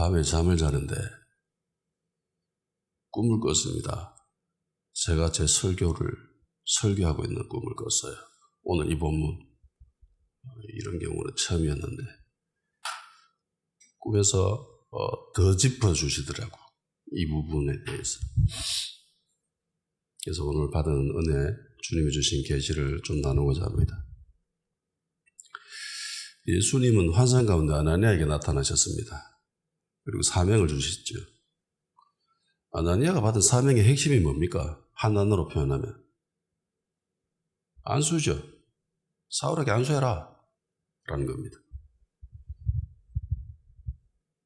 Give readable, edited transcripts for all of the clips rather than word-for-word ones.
밤에 잠을 자는데 꿈을 꿨습니다. 제가 제 설교하고 있는 꿈을 꿨어요. 오늘 이 본문, 이런 경우는 처음이었는데, 꿈에서 더 짚어주시더라고, 이 부분에 대해서. 그래서 오늘 받은 은혜, 주님이 주신 계시를 좀 나누고자 합니다. 예수님은 환상 가운데 아나니아에게 나타나셨습니다. 그리고 사명을 주셨죠. 아나니아가 받은 사명의 핵심이 뭡니까? 한 단어로 표현하면 안수죠. 사울에게 안수해라 라는 겁니다.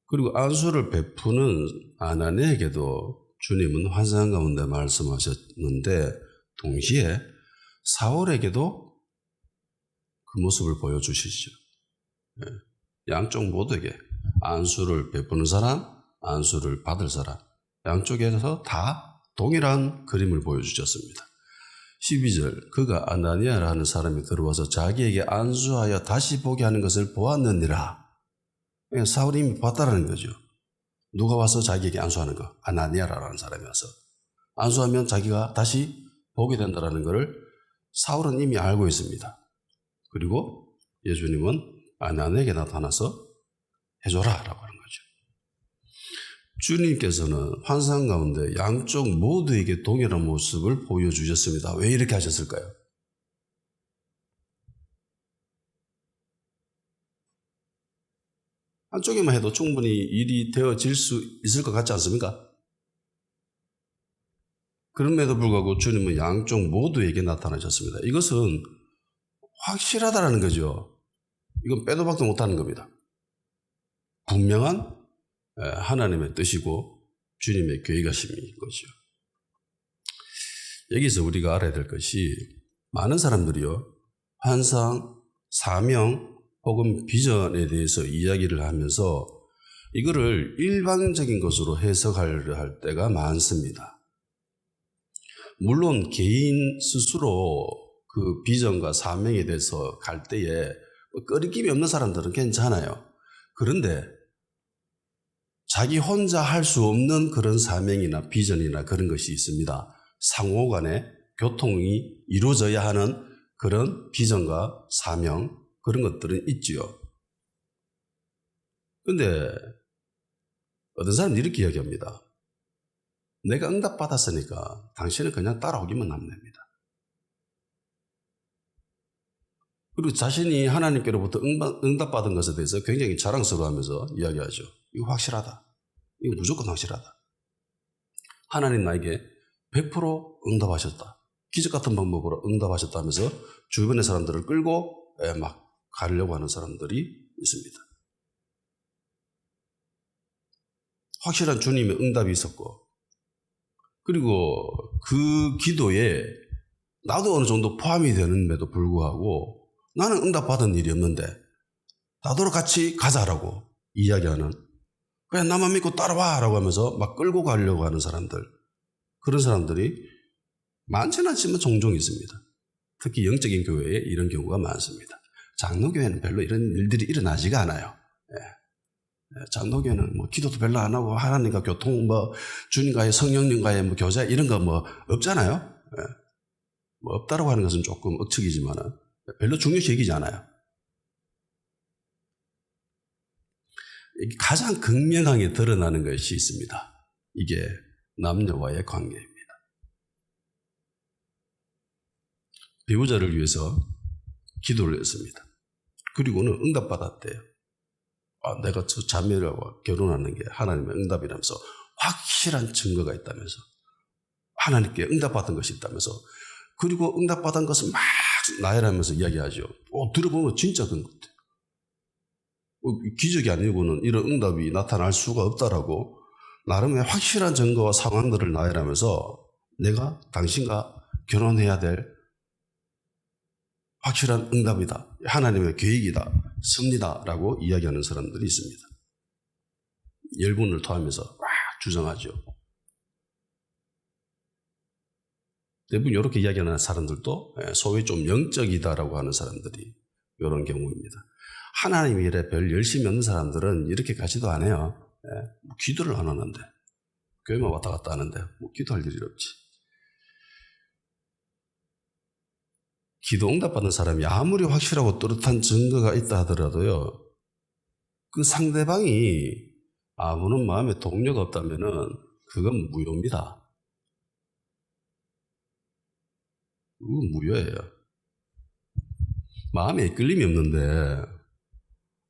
그리고 안수를 베푸는 아나니아에게도 주님은 환상 가운데 말씀하셨는데, 동시에 사울에게도 그 모습을 보여주시죠. 양쪽 모두에게 안수를 베푸는 사람, 안수를 받을 사람, 양쪽에서 다 동일한 그림을 보여주셨습니다. 12절, 그가 아나니아라는 사람이 들어와서 자기에게 안수하여 다시 보게 하는 것을 보았느니라. 사울이 이미 봤다라는 거죠. 누가 와서 자기에게 안수하는 거? 아나니아라는 사람이 와서 안수하면 자기가 다시 보게 된다는 것을 사울은 이미 알고 있습니다. 그리고 예수님은 아나니아에게 나타나서 해줘라 라고 하는 거죠. 주님께서는 환상 가운데 양쪽 모두에게 동일한 모습을 보여주셨습니다. 왜 이렇게 하셨을까요? 한쪽에만 해도 충분히 일이 되어질 수 있을 것 같지 않습니까? 그럼에도 불구하고 주님은 양쪽 모두에게 나타나셨습니다. 이것은 확실하다는 거죠. 이건 빼도 박도 못하는 겁니다. 분명한 하나님의 뜻이고 주님의 계획하심인 거죠. 여기서 우리가 알아야 될 것이, 많은 사람들이요, 환상, 사명 혹은 비전에 대해서 이야기를 하면서 이거를 일반적인 것으로 해석하려 할 때가 많습니다. 물론 개인 스스로 그 비전과 사명에 대해서 갈 때에 꺼리낌이 없는 사람들은 괜찮아요. 그런데 자기 혼자 할 수 없는 그런 사명이나 비전이나 그런 것이 있습니다. 상호 간에 교통이 이루어져야 하는 그런 비전과 사명, 그런 것들은 있지요. 그런데 어떤 사람은 이렇게 이야기합니다. 내가 응답받았으니까 당신은 그냥 따라오기만 하면 됩니다. 그리고 자신이 하나님께로부터 응답받은 것에 대해서 굉장히 자랑스러워하면서 이야기하죠. 이거 확실하다. 이거 무조건 확실하다. 하나님 나에게 100% 응답하셨다. 기적 같은 방법으로 응답하셨다 하면서 주변의 사람들을 끌고 막 가려고 하는 사람들이 있습니다. 확실한 주님의 응답이 있었고, 그리고 그 기도에 나도 어느 정도 포함이 되는데도 불구하고 나는 응답받은 일이 없는데 나더러 같이 가자라고 이야기하는, 그냥 나만 믿고 따라와 라고 하면서 막 끌고 가려고 하는 사람들, 그런 사람들이 많지는 않지만 종종 있습니다. 특히 영적인 교회에 이런 경우가 많습니다. 장로교회는 별로 이런 일들이 일어나지가 않아요. 장로교회는 뭐 기도도 별로 안 하고 하나님과 교통, 뭐 주님과의 성령님과의 뭐 교제 이런 거 뭐 없잖아요. 뭐 없다라고 하는 것은 조금 억측이지만은 별로 중요시 여기지 않아요. 가장 극명하게 드러나는 것이 있습니다. 이게 남녀와의 관계입니다. 배우자를 위해서 기도를 했습니다. 그리고는 응답받았대요. 내가 저 자매라고 결혼하는 게 하나님의 응답이라면서 확실한 증거가 있다면서, 하나님께 응답받은 것이 있다면서, 그리고 응답받은 것을 막 나열하면서 이야기하죠. 들어보면 진짜 그런 것 같아요. 기적이 아니고는 이런 응답이 나타날 수가 없다라고 나름의 확실한 증거와 상황들을 나열하면서 내가 당신과 결혼해야 될 확실한 응답이다, 하나님의 계획이다, 섭리다라고 이야기하는 사람들이 있습니다. 열분을 토하면서 막 주장하죠. 대부분 이렇게 이야기하는 사람들도 소위 좀 영적이다라고 하는 사람들이 이런 경우입니다. 하나님 일에 별 열심이 없는 사람들은 이렇게 가지도 않아요. 뭐 기도를 안 하는데, 교회만 왔다 갔다 하는데 뭐 기도할 일이 없지. 기도 응답받는 사람이 아무리 확실하고 뚜렷한 증거가 있다 하더라도요, 그 상대방이 아무런 마음에 동료가 없다면은 그건 무효입니다. 그건 무효예요. 마음에 이끌림이 없는데,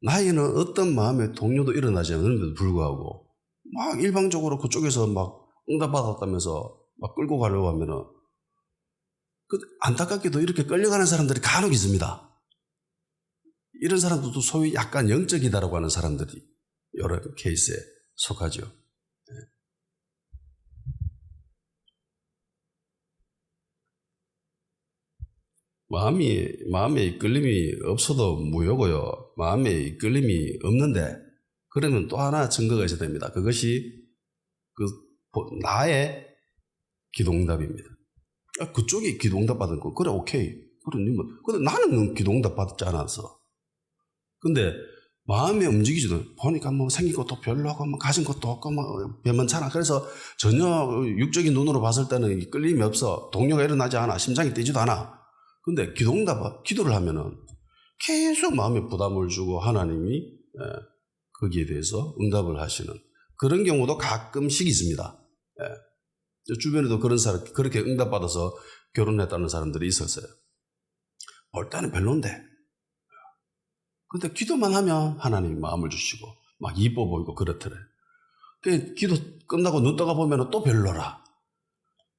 나에게는 어떤 마음의 동료도 일어나지 않는데도 불구하고 막 일방적으로 그쪽에서 막 응답받았다면서 막 끌고 가려고 하면은, 안타깝게도 이렇게 끌려가는 사람들이 간혹 있습니다. 이런 사람들도 소위 약간 영적이다라고 하는 사람들이 여러 케이스에 속하죠. 마음에 이끌림이 없어도 무효고요. 마음에 이끌림이 없는데, 그러면 또 하나 증거가 있어야 됩니다. 그것이 나의 기도응답입니다. 그쪽이 기도응답 받은 거, 그래, 오케이. 근데 나는 기도응답 받지 않았어. 근데 마음에 움직이지도 보니까 뭐 생긴 것도 별로고 뭐 가진 것도 없고 뭐 변만찮아. 그래서 전혀 육적인 눈으로 봤을 때는 끌림이 없어. 동료가 일어나지 않아. 심장이 뛰지도 않아. 근데 기도를 하면은 계속 마음에 부담을 주고 하나님이 거기에 대해서 응답을 하시는 그런 경우도 가끔씩 있습니다. 주변에도 그런 사람, 그렇게 응답받아서 결혼했다는 사람들이 있었어요. 볼 때는 별론데, 근데 기도만 하면 하나님이 마음을 주시고 막 이뻐 보이고 그렇더래. 기도 끝나고 눈 떠가 보면 또 별로라.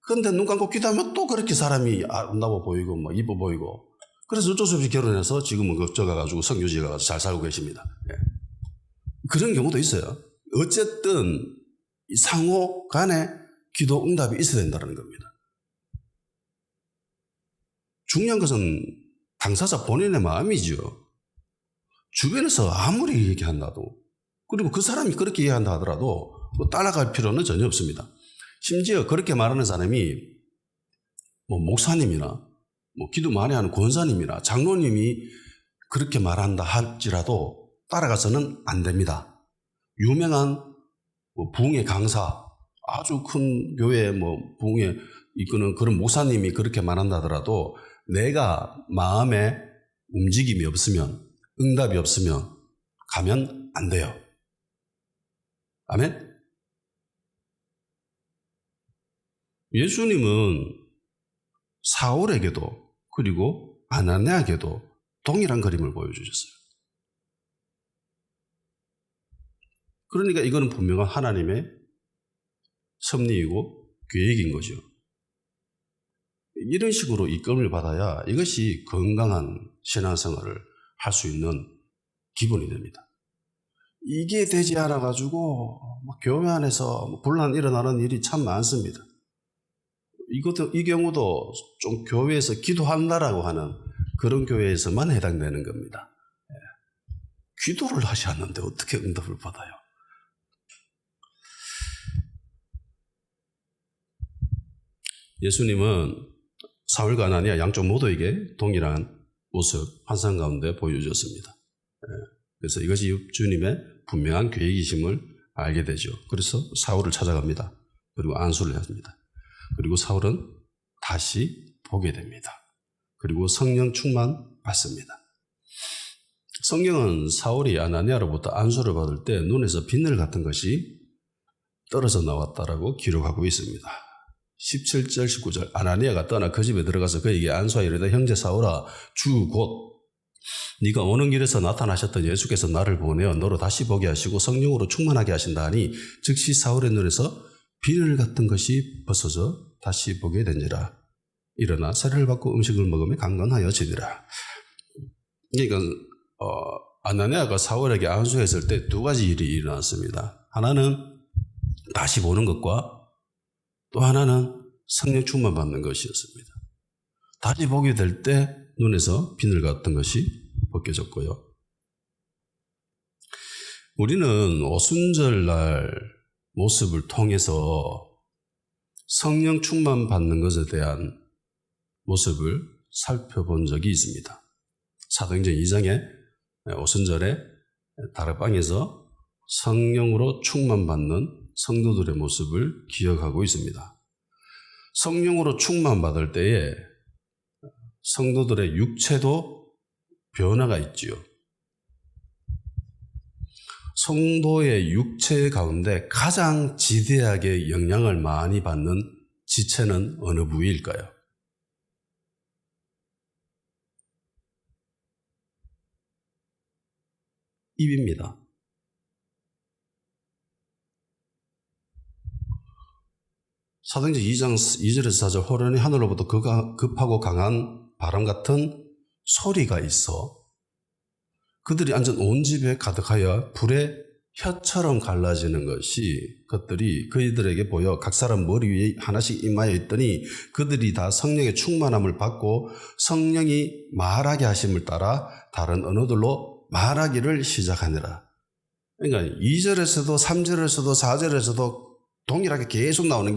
근데 눈 감고 기도하면 또 그렇게 사람이 아름다워 보이고 막 이뻐 보이고. 그래서 어쩔 수 없이 결혼해서 지금은 그쪽 가가지고 성교지에 가서 잘 살고 계십니다. 그런 경우도 있어요. 어쨌든 상호 간에 기도 응답이 있어야 된다는 겁니다. 중요한 것은 당사자 본인의 마음이죠. 주변에서 아무리 얘기한다도, 그리고 그 사람이 그렇게 얘기한다 하더라도 뭐 따라갈 필요는 전혀 없습니다. 심지어 그렇게 말하는 사람이 뭐 목사님이나 뭐 기도 많이 하는 권사님이나 장로님이 그렇게 말한다 할지라도 따라가서는 안 됩니다. 유명한 뭐 부흥의 강사, 아주 큰 교회 뭐 부흥에 이끄는 그런 목사님이 그렇게 말한다 하더라도 내가 마음에 움직임이 없으면, 응답이 없으면 가면 안 돼요. 아멘? 예수님은 사울에게도 그리고 아나니아에게도 동일한 그림을 보여주셨어요. 그러니까 이거는 분명한 하나님의 섭리이고 계획인 거죠. 이런 식으로 이끌림을 받아야 이것이 건강한 신앙생활을 할 수 있는 기본이 됩니다. 이게 되지 않아가지고 교회 안에서 분란 일어나는 일이 참 많습니다. 이 경우도 좀 교회에서 기도한다라고 하는 그런 교회에서만 해당되는 겁니다. 기도를 하지 않는데 어떻게 응답을 받아요? 예수님은 사울과 아나니아 양쪽 모두에게 동일한 모습, 환상 가운데 보여주셨습니다. 그래서 이것이 주님의 분명한 계획이심을 알게 되죠. 그래서 사울을 찾아갑니다. 그리고 안수를 합니다. 그리고 사울은 다시 보게 됩니다. 그리고 성령 충만 받습니다. 성경은 사울이 아나니아로부터 안수를 받을 때 눈에서 비늘 같은 것이 떨어져 나왔다라고 기록하고 있습니다. 17절 19절 아나니아가 떠나 그 집에 들어가서 그에게 안수하여 이르되 형제 사울아 주 곧 네가 오는 길에서 나타나셨던 예수께서 나를 보내어 너로 다시 보게 하시고 성령으로 충만하게 하신다 하니 즉시 사울의 눈에서 비늘 같은 것이 벗어져 다시 보게 되니라. 일어나 세례를 받고 음식을 먹으며 강건하여지니라. 그러니까 아나니아가 사울에게 안수했을 때 두 가지 일이 일어났습니다. 하나는 다시 보는 것과 또 하나는 성령 충만 받는 것이었습니다. 다시 보게 될 때 눈에서 비늘 같은 것이 벗겨졌고요. 우리는 오순절날 모습을 통해서 성령 충만 받는 것에 대한 모습을 살펴본 적이 있습니다. 사도행전 2장에 오순절에 다락방에서 성령으로 충만받는 성도들의 모습을 기억하고 있습니다. 성령으로 충만받을 때에 성도들의 육체도 변화가 있지요. 성도의 육체 가운데 가장 지대하게 영향을 많이 받는 지체는 어느 부위일까요? 입입니다. 사도행전 2장 2절에서 4절 호련히 하늘로부터 급하고 강한 바람 같은 소리가 있어 그들이 앉은 온 집에 가득하여 불의 혀처럼 갈라지는 것들이 그들에게 보여 각 사람 머리 위에 하나씩 임하여 있더니 그들이 다 성령의 충만함을 받고 성령이 말하게 하심을 따라 다른 언어들로 말하기를 시작하니라. 그러니까 2절에서도 3절에서도 4절에서도 동일하게 계속 나오는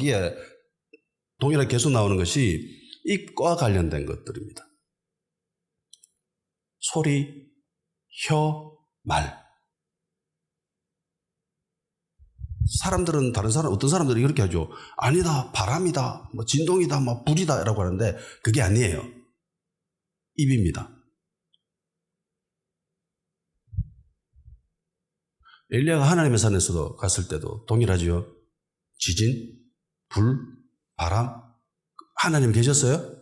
것이 입과 관련된 것들입니다. 소리, 혀, 말. 어떤 사람들이 이렇게 하죠. 아니다, 바람이다, 진동이다, 불이다 라고 하는데 그게 아니에요. 입입니다. 엘리야가 하나님의 산에서도 갔을 때도 동일하지요. 지진, 불, 바람. 하나님 계셨어요?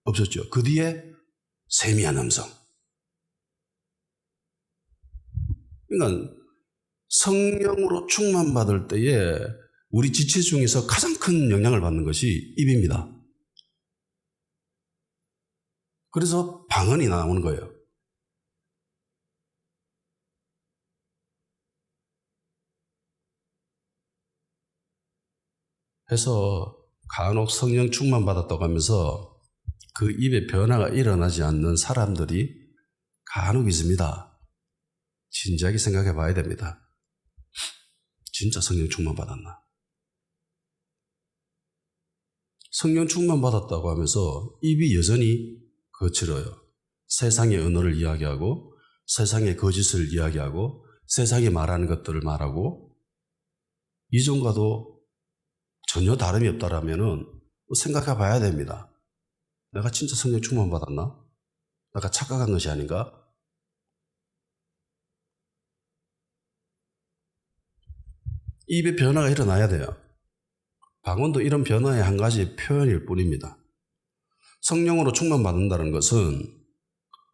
없었죠. 그 뒤에 세미한 음성. 그러니까 성령으로 충만받을 때에 우리 지체 중에서 가장 큰 영향을 받는 것이 입입니다. 그래서 방언이 나오는 거예요. 해서 간혹 성령 충만받았다고 하면서 그 입에 변화가 일어나지 않는 사람들이 간혹 있습니다. 진지하게 생각해 봐야 됩니다. 진짜 성령 충만받았나? 성령 충만받았다고 하면서 입이 여전히 거칠어요. 세상의 언어를 이야기하고 세상의 거짓을 이야기하고 세상이 말하는 것들을 말하고 이전과도 전혀 다름이 없다라면은 생각해 봐야 됩니다. 내가 진짜 성령 충만받았나? 내가 착각한 것이 아닌가? 입에 변화가 일어나야 돼요. 방언도 이런 변화의 한 가지 표현일 뿐입니다. 성령으로 충만받는다는 것은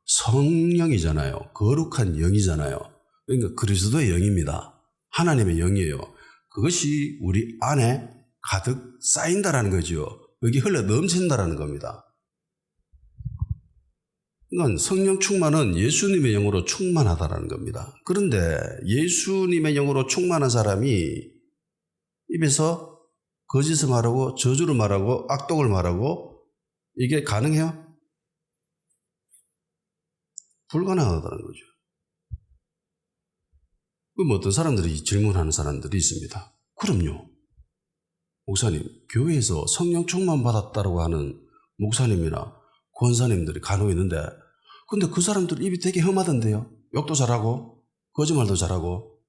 성령이잖아요. 거룩한 영이잖아요. 그러니까 그리스도의 영입니다. 하나님의 영이에요. 그것이 우리 안에 가득 쌓인다라는 거죠. 여기 흘러 넘친다라는 겁니다. 그러니까 성령 충만은 예수님의 영으로 충만하다라는 겁니다. 그런데 예수님의 영으로 충만한 사람이 입에서 거짓을 말하고 저주를 말하고 악독을 말하고 이게 가능해요? 불가능하다는 거죠. 그럼 어떤 사람들이 질문하는 사람들이 있습니다. 그럼요. 목사님, 교회에서 성령 충만 받았다고 하는 목사님이나 권사님들이 간혹 있는데 근데 그 사람들 입이 되게 험하던데요. 욕도 잘하고 거짓말도 잘하고.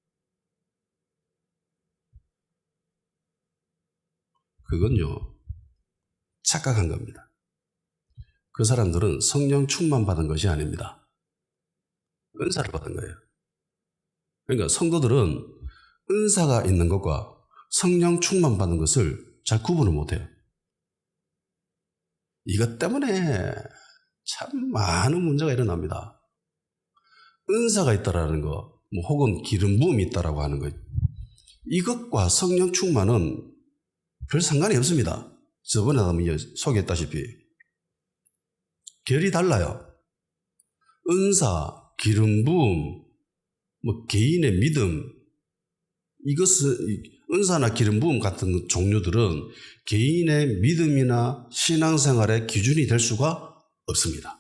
그건요, 착각한 겁니다. 그 사람들은 성령 충만 받은 것이 아닙니다. 은사를 받은 거예요. 그러니까 성도들은 은사가 있는 것과 성령 충만 받는 것을 잘 구분을 못해요. 이것 때문에 참 많은 문제가 일어납니다. 은사가 있다라는 거, 혹은 기름 부음이 있다라고 하는 것, 이것과 성령 충만은 별 상관이 없습니다. 저번에 한번 소개했다시피 결이 달라요. 은사, 기름 부음, 개인의 믿음, 이것은 은사나 기름 부음 같은 종류들은 개인의 믿음이나 신앙생활의 기준이 될 수가 없습니다.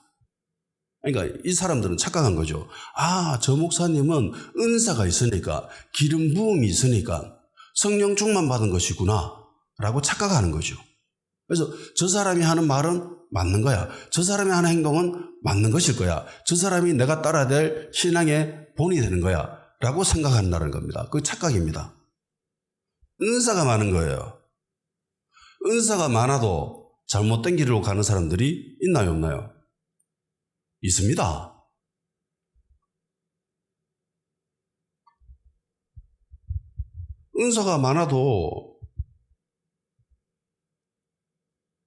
그러니까 이 사람들은 착각한 거죠. 아, 저 목사님은 은사가 있으니까 기름 부음이 있으니까 성령 충만 받은 것이구나 라고 착각하는 거죠. 그래서 저 사람이 하는 말은 맞는 거야. 저 사람이 하는 행동은 맞는 것일 거야. 저 사람이 내가 따라야 될 신앙의 본이 되는 거야 라고 생각한다는 겁니다. 그 착각입니다. 은사가 많은 거예요. 은사가 많아도 잘못된 길로 가는 사람들이 있나요, 없나요? 있습니다. 은사가 많아도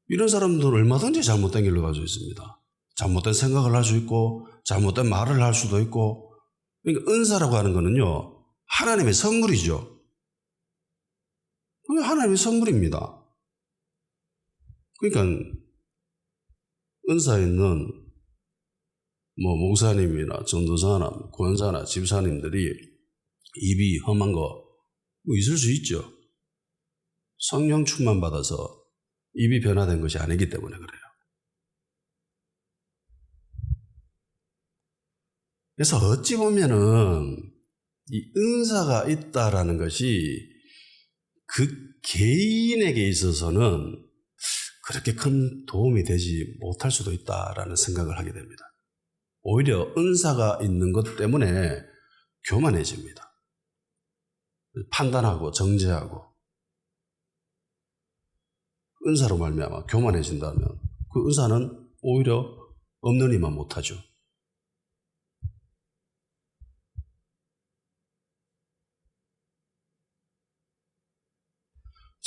이런 사람들은 얼마든지 잘못된 길로 갈 수 있습니다. 잘못된 생각을 할 수 있고 잘못된 말을 할 수도 있고. 그러니까 은사라고 하는 거는요, 하나님의 선물이죠. 하나님의 선물입니다. 그러니까 은사 있는 목사님이나 전도사나 권사나 집사님들이 입이 험한 거 있을 수 있죠. 성령 충만 받아서 입이 변화된 것이 아니기 때문에 그래요. 그래서 어찌 보면은 이 은사가 있다라는 것이 그 개인에게 있어서는 그렇게 큰 도움이 되지 못할 수도 있다라는 생각을 하게 됩니다. 오히려 은사가 있는 것 때문에 교만해집니다. 판단하고 정죄하고 은사로 말미암아 교만해진다면 그 은사는 오히려 없는 이만 못하죠.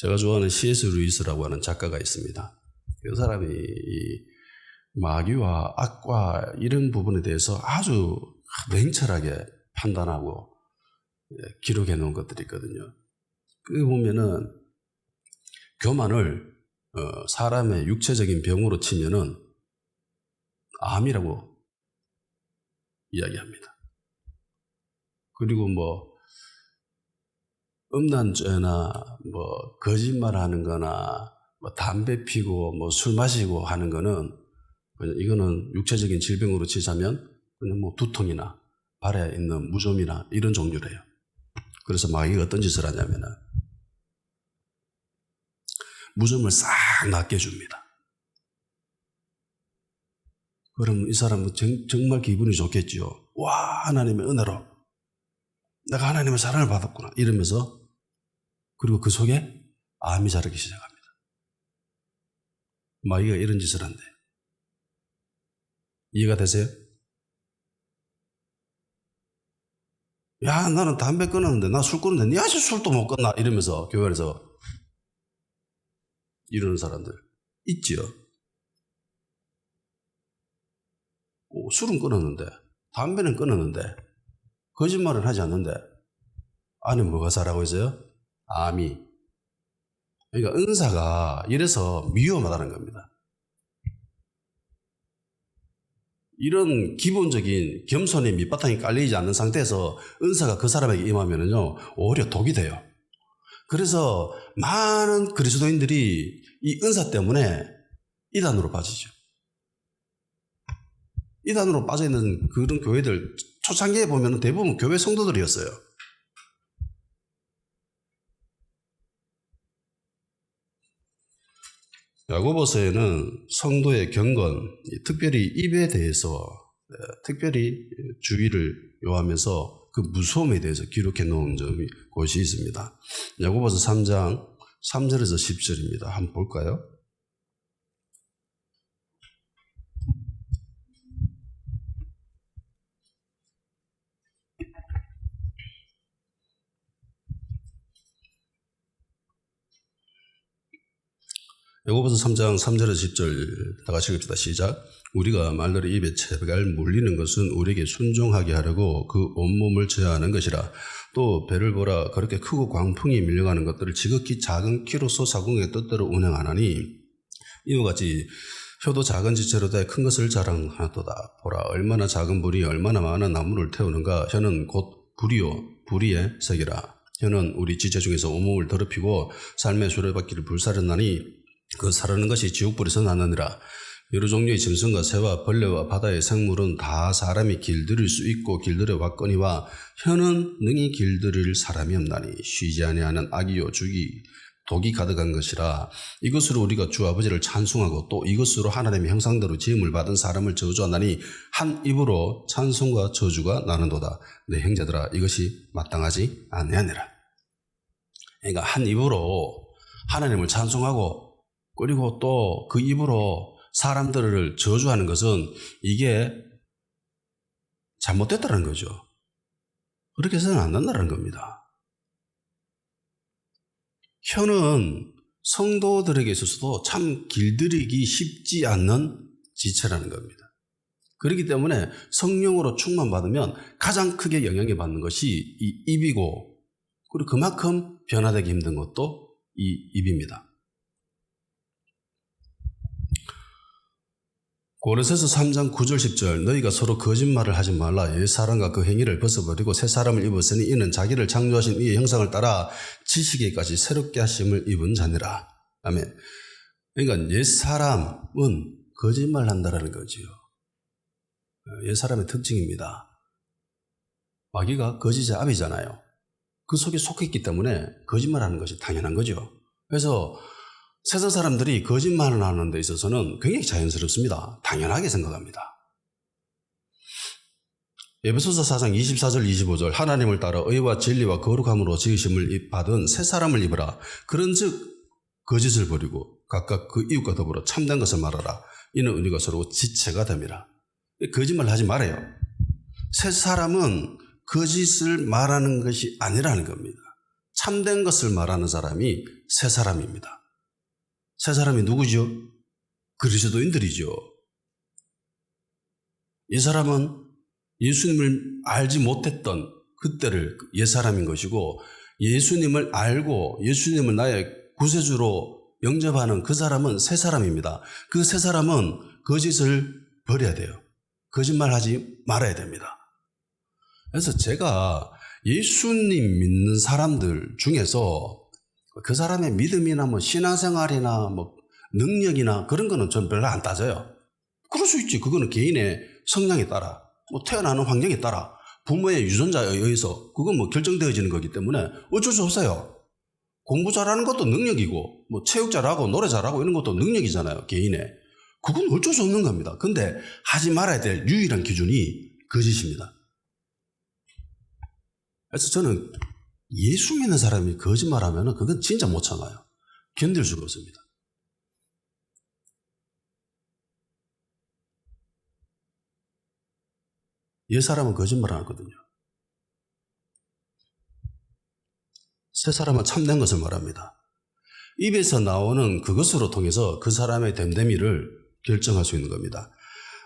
제가 좋아하는 C.S. 루이스라고 하는 작가가 있습니다. 그 사람이 이 마귀와 악과 이런 부분에 대해서 아주 냉철하게 판단하고 기록해 놓은 것들이 있거든요. 그 보면은 교만을 사람의 육체적인 병으로 치면은 암이라고 이야기합니다. 그리고 음란죄나 거짓말하는 거나 담배 피고 술 마시고 하는 거는 이거는 육체적인 질병으로 치자면 그냥 두통이나 발에 있는 무좀이나 이런 종류래요. 그래서 마귀가 어떤 짓을 하냐면은 무좀을 싹 낫게 줍니다. 그럼 이 사람은 정말 기분이 좋겠죠. 와, 하나님의 은혜로 내가 하나님의 사랑을 받았구나 이러면서, 그리고 그 속에 암이 자라기 시작합니다. 마귀가 이런 짓을 한대. 이해가 되세요? 야, 나는 담배 끊었는데, 나 술 끊었는데 니 아직 술도 못 끊나 이러면서 교회 안에서 이러는 사람들 있지요. 술은 끊었는데, 담배는 끊었는데, 거짓말은 하지 않는데 안에 뭐가 자라고 있어요? 암이. 그러니까 은사가 이래서 위험하다는 겁니다. 이런 기본적인 겸손의 밑바탕이 깔리지 않는 상태에서 은사가 그 사람에게 임하면은요, 오히려 독이 돼요. 그래서 많은 그리스도인들이 이 은사 때문에 이단으로 빠지죠. 이단으로 빠져있는 그런 교회들, 초창기에 보면 대부분 교회 성도들이었어요. 야고보서에는 성도의 경건, 특별히 입에 대해서 특별히 주의를 요하면서 그 무서움에 대해서 기록해 놓은 곳이 있습니다. 야고보서 3장 3절에서 10절입니다. 한번 볼까요? 야고보서 3장 3절에서 10절 다 같이 읽읍시다. 시작. 우리가 말들의 입에 채갈 물리는 것은 우리에게 순종하게 하려고 그 온몸을 제어하는 것이라. 또 배를 보라. 그렇게 크고 광풍이 밀려가는 것들을 지극히 작은 키로소 사공의 뜻대로 운행하나니 이와 같이 혀도 작은 지체로 돼 큰 것을 자랑하도다. 보라, 얼마나 작은 불이 얼마나 많은 나무를 태우는가. 혀는 곧 불이요 불의의 색이라. 혀는 우리 지체 중에서 온몸을 더럽히고 삶의 수레바퀴를 불사르나니 그 사르는 것이 지옥불에서 나느니라. 여러 종류의 짐승과 새와 벌레와 바다의 생물은 다 사람이 길들일 수 있고 길들여 왔거니와 혀는 능히 길들일 사람이 없나니 쉬지 아니하는 악이요 죽이 독이 가득한 것이라 이것으로 우리가 주 아버지를 찬송하고 또 이것으로 하나님의 형상대로 지음을 받은 사람을 저주하나니 한 입으로 찬송과 저주가 나는도다. 내 형제들아 이것이 마땅하지 아니하니라. 그러니까 한 입으로 하나님을 찬송하고 그리고 또 그 입으로 사람들을 저주하는 것은 이게 잘못됐다는 거죠. 그렇게 해서는 안 된다는 겁니다. 혀는 성도들에게 있어서도 참 길들이기 쉽지 않는 지체라는 겁니다. 그렇기 때문에 성령으로 충만받으면 가장 크게 영향을 받는 것이 이 입이고 그리고 그만큼 변화되기 힘든 것도 이 입입니다. 고린도서 3장 9절 10절 너희가 서로 거짓말을 하지 말라. 옛사람과 그 행위를 벗어버리고 새 사람을 입었으니 이는 자기를 창조하신 이의 형상을 따라 지식에까지 새롭게 하심을 입은 자니라. 아멘. 그러니까 옛사람은 거짓말한다라는 거지요. 옛사람의 특징입니다. 마귀가 거짓의 아비잖아요. 그 속에 속해 있기 때문에 거짓말하는 것이 당연한 거죠. 그래서 세상 사람들이 거짓말을 하는 데 있어서는 굉장히 자연스럽습니다. 당연하게 생각합니다. 에베소서 4장 24절 25절 하나님을 따라 의와 진리와 거룩함으로 지으심을 받은 새 사람을 입으라. 그런즉 거짓을 버리고 각각 그 이웃과 더불어 참된 것을 말하라. 이는 우리가 서로 지체가 됨이라. 거짓말 하지 말아요. 새 사람은 거짓을 말하는 것이 아니라는 겁니다. 참된 것을 말하는 사람이 새 사람입니다. 새 사람이 누구죠? 그리스도인들이죠. 이 사람은 예수님을 알지 못했던 그때를 옛사람인 것이고 예수님을 알고 예수님을 나의 구세주로 영접하는 그 사람은 새 사람입니다. 그 새 사람은 거짓을 버려야 돼요. 거짓말하지 말아야 됩니다. 그래서 제가 예수님 믿는 사람들 중에서 그 사람의 믿음이나 뭐 신앙생활이나 뭐 능력이나 그런 거는 전 별로 안 따져요. 그럴 수 있지. 그거는 개인의 성향에 따라, 뭐 태어나는 환경에 따라, 부모의 유전자에 의해서 그건 뭐 결정되어지는 거기 때문에 어쩔 수 없어요. 공부 잘하는 것도 능력이고, 뭐 체육 잘하고 노래 잘하고 이런 것도 능력이잖아요. 개인의. 그건 어쩔 수 없는 겁니다. 근데 하지 말아야 될 유일한 기준이 거짓입니다. 그래서 저는 예수 믿는 사람이 거짓말하면 그건 진짜 못 참아요. 견딜 수가 없습니다. 옛 사람은 거짓말 안 하거든요. 새 사람은 참된 것을 말합니다. 입에서 나오는 그것으로 통해서 그 사람의 됨됨이를 결정할 수 있는 겁니다.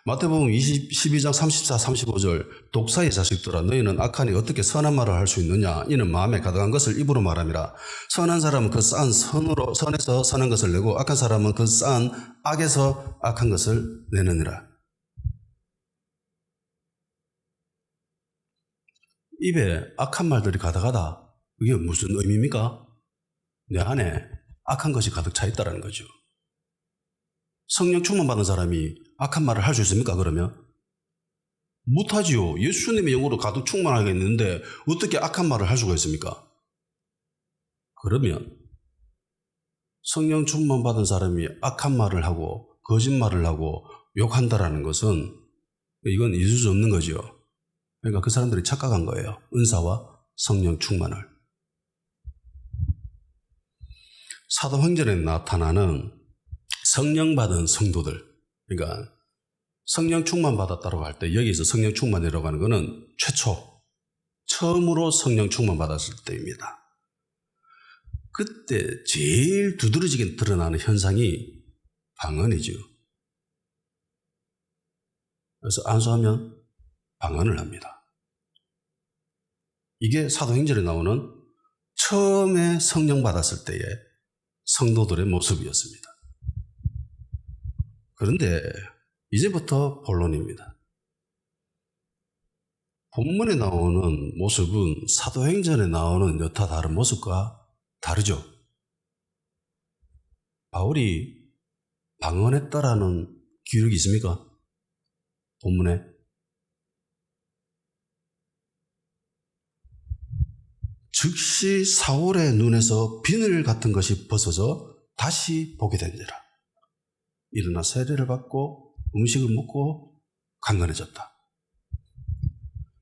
마태복음 12장 34, 35절 독사의 자식들아 너희는 악하니 어떻게 선한 말을 할 수 있느냐 이는 마음에 가득한 것을 입으로 말함이라. 선한 사람은 그 싼 선에서 선한 것을 내고 악한 사람은 그 싼 악에서 악한 것을 내느니라. 입에 악한 말들이 가득하다. 이게 무슨 의미입니까? 내 안에 악한 것이 가득 차 있다는 거죠. 성령 충만 받은 사람이 악한 말을 할 수 있습니까? 그러면? 못하지요. 예수님의 영으로 가득 충만하겠는데 어떻게 악한 말을 할 수가 있습니까? 그러면 성령 충만 받은 사람이 악한 말을 하고 거짓말을 하고 욕한다라는 것은 이건 있을 수 없는 거죠. 그러니까 그 사람들이 착각한 거예요. 은사와 성령 충만을. 사도행전에 나타나는 성령 받은 성도들, 그러니까 성령 충만 받았다고 할 때 여기서 성령 충만이라고 하는 것은 처음으로 성령 충만 받았을 때입니다. 그때 제일 두드러지게 드러나는 현상이 방언이죠. 그래서 안수하면 방언을 합니다. 이게 사도행전에 나오는 처음에 성령 받았을 때의 성도들의 모습이었습니다. 그런데 이제부터 본론입니다. 본문에 나오는 모습은 사도행전에 나오는 여타 다른 모습과 다르죠. 바울이 방언했다라는 기록이 있습니까? 본문에? 즉시 사울의 눈에서 비늘 같은 것이 벗어져 다시 보게 되니라. 일어나 세례를 받고 음식을 먹고 강건해졌다.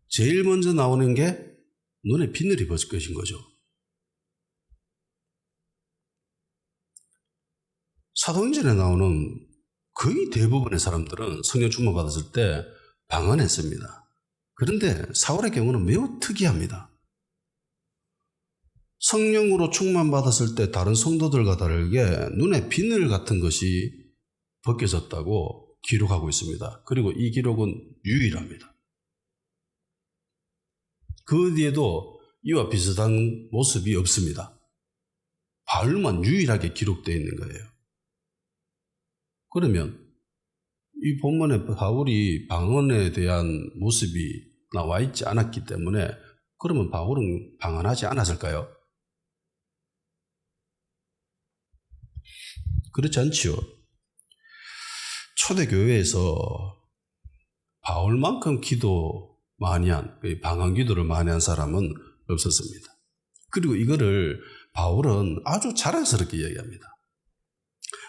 제일 먼저 나오는 게 눈에 비늘이 벗을 것인 거죠. 사도행전에 나오는 거의 대부분의 사람들은 성령 충만 받았을 때 방언했습니다. 그런데 사울의 경우는 매우 특이합니다. 성령으로 충만받았을 때 다른 성도들과 다르게 눈에 비늘 같은 것이 벗겨졌다고 기록하고 있습니다. 그리고 이 기록은 유일합니다. 그 뒤에도 이와 비슷한 모습이 없습니다. 바울만 유일하게 기록되어 있는 거예요. 그러면 이 본문에 바울이 방언에 대한 모습이 나와 있지 않았기 때문에 그러면 바울은 방언하지 않았을까요? 그렇지 않지요. 초대교회에서 바울만큼 기도 많이 한, 방언 기도를 많이 한 사람은 없었습니다. 그리고 이거를 바울은 아주 자랑스럽게 이야기합니다.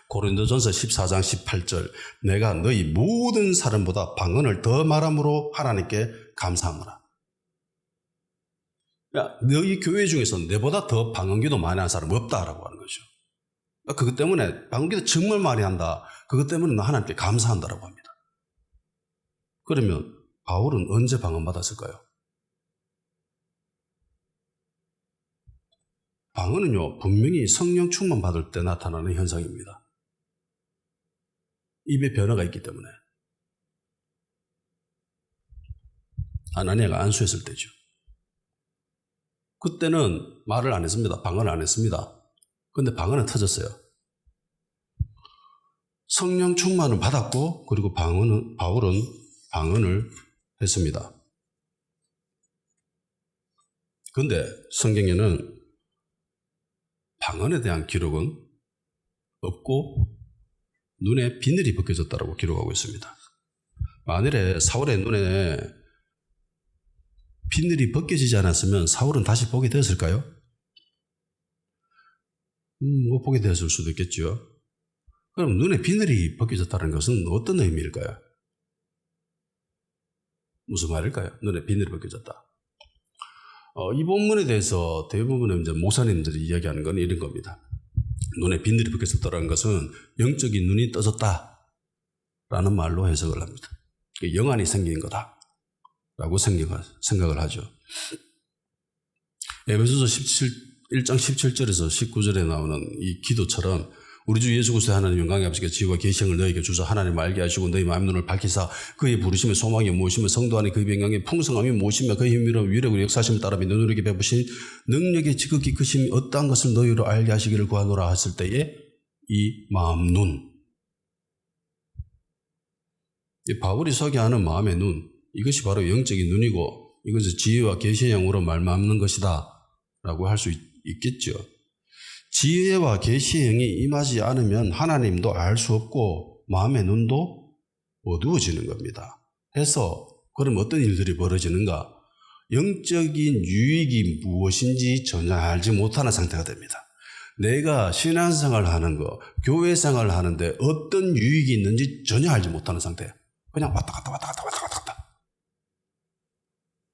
고린도전서 14장 18절 내가 너희 모든 사람보다 방언을 더 말함으로 하나님께 감사하노라. 야, 너희 교회 중에서 내보다 더 방언기도 많이 하는 사람 없다라고 하는 거죠. 그것 때문에 방언기도 정말 많이 한다. 그것 때문에 너 하나님께 감사한다라고 합니다. 그러면 바울은 언제 방언 받았을까요? 방언은요 분명히 성령 충만 받을 때 나타나는 현상입니다. 입에 변화가 있기 때문에. 아나니아가 안수했을 때죠. 그때는 말을 안 했습니다. 방언을 안 했습니다. 그런데 방언은 터졌어요. 성령 충만을 받았고 그리고 바울은 방언을 했습니다. 그런데 성경에는 방언에 대한 기록은 없고 눈에 비늘이 벗겨졌다고 기록하고 있습니다. 만일에 사울의 눈에 비늘이 벗겨지지 않았으면 사울은 다시 보게 되었을까요? 못 보게 되었을 수도 있겠죠. 그럼 눈에 비늘이 벗겨졌다는 것은 어떤 의미일까요? 무슨 말일까요? 눈에 비늘이 벗겨졌다. 이 본문에 대해서 대부분의 이제 목사님들이 이야기하는 건 이런 겁니다. 눈에 비늘이 벗겨졌다는 것은 영적인 눈이 떠졌다라는 말로 해석을 합니다. 영안이 생긴 거다라고 생각을 하죠. 에베소서 1장 17절에서 19절에 나오는 이 기도처럼 우리 주 예수 그리스도의 하나님 영광의 아버지께서 지혜와 계시를 너희에게 주사 하나님을 알게 하시고 너희 마음 눈을 밝히사 그의 부르심의 소망이 무엇이며 성도 안에 그의 영광의 풍성함이 무엇이며 그의 힘이로 위력으로 역사하심을 따라 믿는 너희에게 베푸신 능력의 지극히 크심이 어떠한 것을 너희로 알게 하시기를 구하노라 했을 때에 이 마음 눈, 이 바울이 소개하는 마음의 눈, 이것이 바로 영적인 눈이고 이것은 지혜와 계시의 영으로 말미암는 것이다 라고 할 수 있겠죠. 지혜와 계시의 영이 임하지 않으면 하나님도 알 수 없고 마음의 눈도 어두워지는 겁니다. 해서 그럼 어떤 일들이 벌어지는가? 영적인 유익이 무엇인지 전혀 알지 못하는 상태가 됩니다. 내가 신앙생활을 하는 거, 교회생활을 하는데 어떤 유익이 있는지 전혀 알지 못하는 상태. 그냥 왔다 갔다.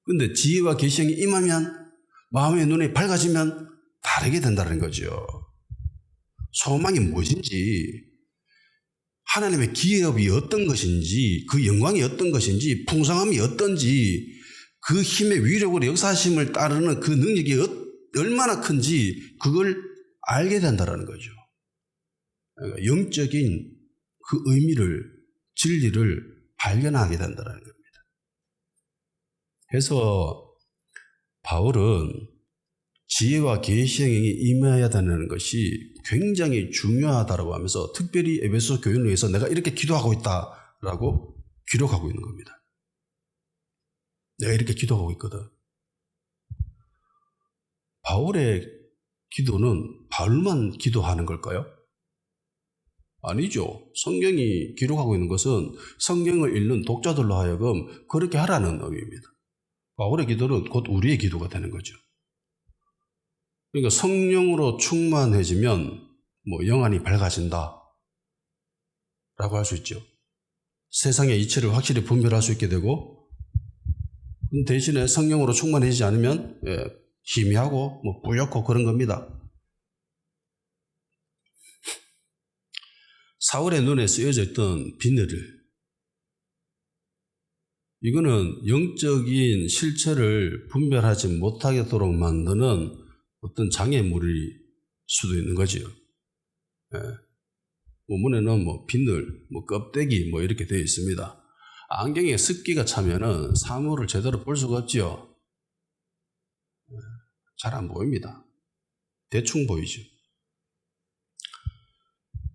근데 지혜와 계시의 영이 임하면 마음의 눈이 밝아지면 다르게 된다는 거죠. 소망이 무엇인지, 하나님의 기업이 어떤 것인지, 그 영광이 어떤 것인지, 풍성함이 어떤지, 그 힘의 위력으로 역사하심을 따르는 그 능력이 얼마나 큰지 그걸 알게 된다는 거죠. 그러니까 영적인 그 의미를, 진리를 발견하게 된다는 겁니다. 그래서 바울은 지혜와 계시의 영이 임해야 되는 것이 굉장히 중요하다고 하면서 특별히 에베소 교회를 위해서 내가 이렇게 기도하고 있다라고 기록하고 있는 겁니다. 내가 이렇게 기도하고 있거든. 바울의 기도는 바울만 기도하는 걸까요? 아니죠. 성경이 기록하고 있는 것은 성경을 읽는 독자들로 하여금 그렇게 하라는 의미입니다. 바울의 기도는 곧 우리의 기도가 되는 거죠. 그러니까 성령으로 충만해지면 뭐 영안이 밝아진다 라고 할 수 있죠. 세상의 이치를 확실히 분별할 수 있게 되고, 대신에 성령으로 충만해지지 않으면 희미하고 뭐 뿌옇고 그런 겁니다. 사울의 눈에 쓰여져 있던 비늘을, 이거는 영적인 실체를 분별하지 못하도록 만드는 어떤 장애물일 수도 있는 거지요. 본문에는 뭐 비늘, 뭐 껍데기 뭐 이렇게 되어 있습니다. 안경에 습기가 차면은 사물을 제대로 볼 수가 없지요. 잘 안 보입니다. 대충 보이죠.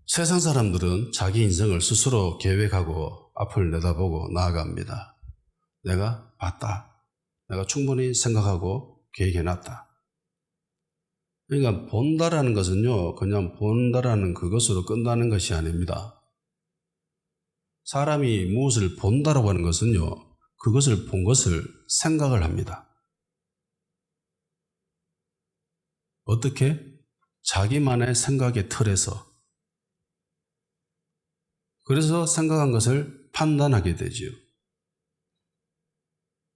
세상 사람들은 자기 인생을 스스로 계획하고 앞을 내다보고 나아갑니다. 내가 봤다. 내가 충분히 생각하고 계획해놨다. 그러니까 본다라는 것은요, 그냥 본다라는 그것으로 끝나는 것이 아닙니다. 사람이 무엇을 본다라고 하는 것은요, 그것을 본 것을 생각을 합니다. 어떻게? 자기만의 생각의 틀에서. 그래서 생각한 것을 판단하게 되지요.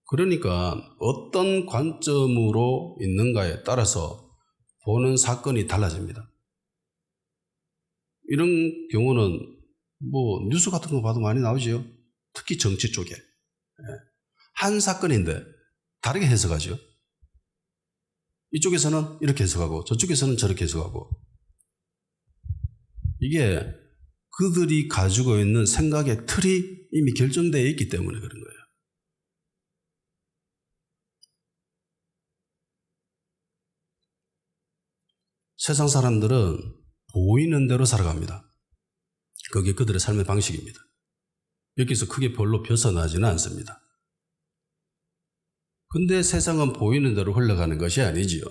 그러니까 어떤 관점으로 있는가에 따라서 보는 사건이 달라집니다. 이런 경우는 뭐 뉴스 같은 거 봐도 많이 나오죠. 특히 정치 쪽에. 한 사건인데 다르게 해석하죠. 이쪽에서는 이렇게 해석하고 저쪽에서는 저렇게 해석하고. 이게 그들이 가지고 있는 생각의 틀이 이미 결정되어 있기 때문에 그런 거예요. 세상 사람들은 보이는 대로 살아갑니다. 그게 그들의 삶의 방식입니다. 여기서 크게 별로 벗어나지는 않습니다. 근데 세상은 보이는 대로 흘러가는 것이 아니지요.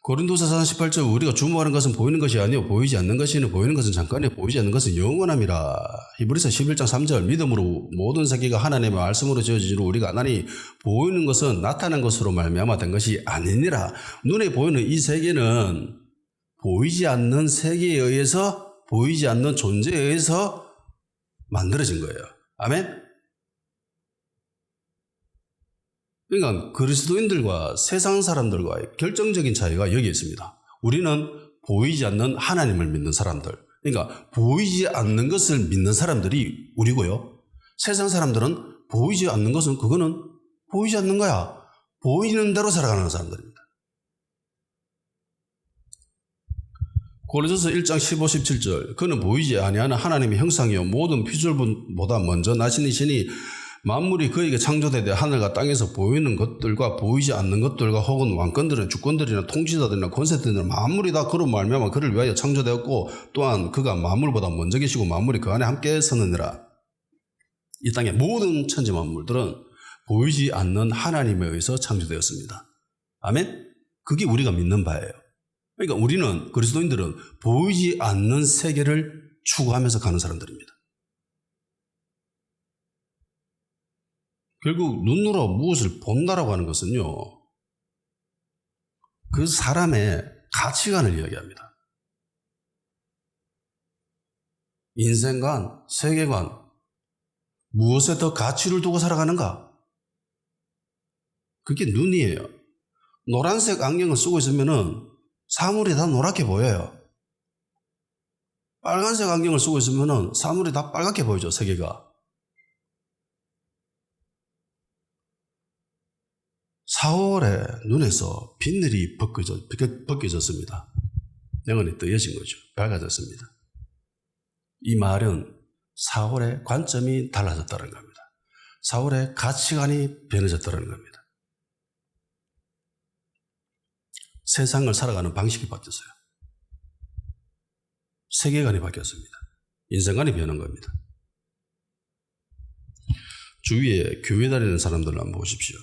고린도서 4장 18절 우리가 주목하는 것은 보이는 것이 아니요 보이지 않는 것이니 보이는 것은 잠깐이요 보이지 않는 것은 영원함이라. 히브리서 11장 3절 믿음으로 모든 세계가 하나님의 말씀으로 지어지므로 우리가 아나니 보이는 것은 나타난 것으로 말미암아 된 것이 아니니라. 눈에 보이는 이 세계는 보이지 않는 세계에 의해서 보이지 않는 존재에 의해서 만들어진 거예요. 아멘? 그러니까 그리스도인들과 세상 사람들과의 결정적인 차이가 여기 있습니다. 우리는 보이지 않는 하나님을 믿는 사람들, 그러니까 보이지 않는 것을 믿는 사람들이 우리고요. 세상 사람들은 보이지 않는 것은 그거는 보이지 않는 거야. 보이는 대로 살아가는 사람들입니다. 고린도서 1장 15, 17절 그는 보이지 아니하는 하나님의 형상이요 모든 피줄보다 먼저 나신 이시니 만물이 그에게 창조되되 하늘과 땅에서 보이는 것들과 보이지 않는 것들과 혹은 왕권들이나 주권들이나 통치자들이나 권세들이나 만물이 다 그로 말미암아 그를 위하여 창조되었고 또한 그가 만물보다 먼저 계시고 만물이 그 안에 함께 서느니라. 이 땅의 모든 천지 만물들은 보이지 않는 하나님에 의해서 창조되었습니다. 아멘? 그게 우리가 믿는 바예요. 그러니까 우리는 그리스도인들은 보이지 않는 세계를 추구하면서 가는 사람들입니다. 결국 눈으로 무엇을 본다라고 하는 것은요, 그 사람의 가치관을 이야기합니다. 인생관, 세계관, 무엇에 더 가치를 두고 살아가는가? 그게 눈이에요. 노란색 안경을 쓰고 있으면은 사물이 다 노랗게 보여요. 빨간색 안경을 쓰고 있으면은 사물이 다 빨갛게 보이죠, 세계가. 사울의 눈에서 비늘이 벗겨졌습니다. 영혼이 뜨여진 거죠. 밝아졌습니다. 이 말은 사울의 관점이 달라졌다는 겁니다. 사울의 가치관이 변해졌다는 겁니다. 세상을 살아가는 방식이 바뀌었어요. 세계관이 바뀌었습니다. 인생관이 변한 겁니다. 주위에 교회 다니는 사람들을 한번 보십시오.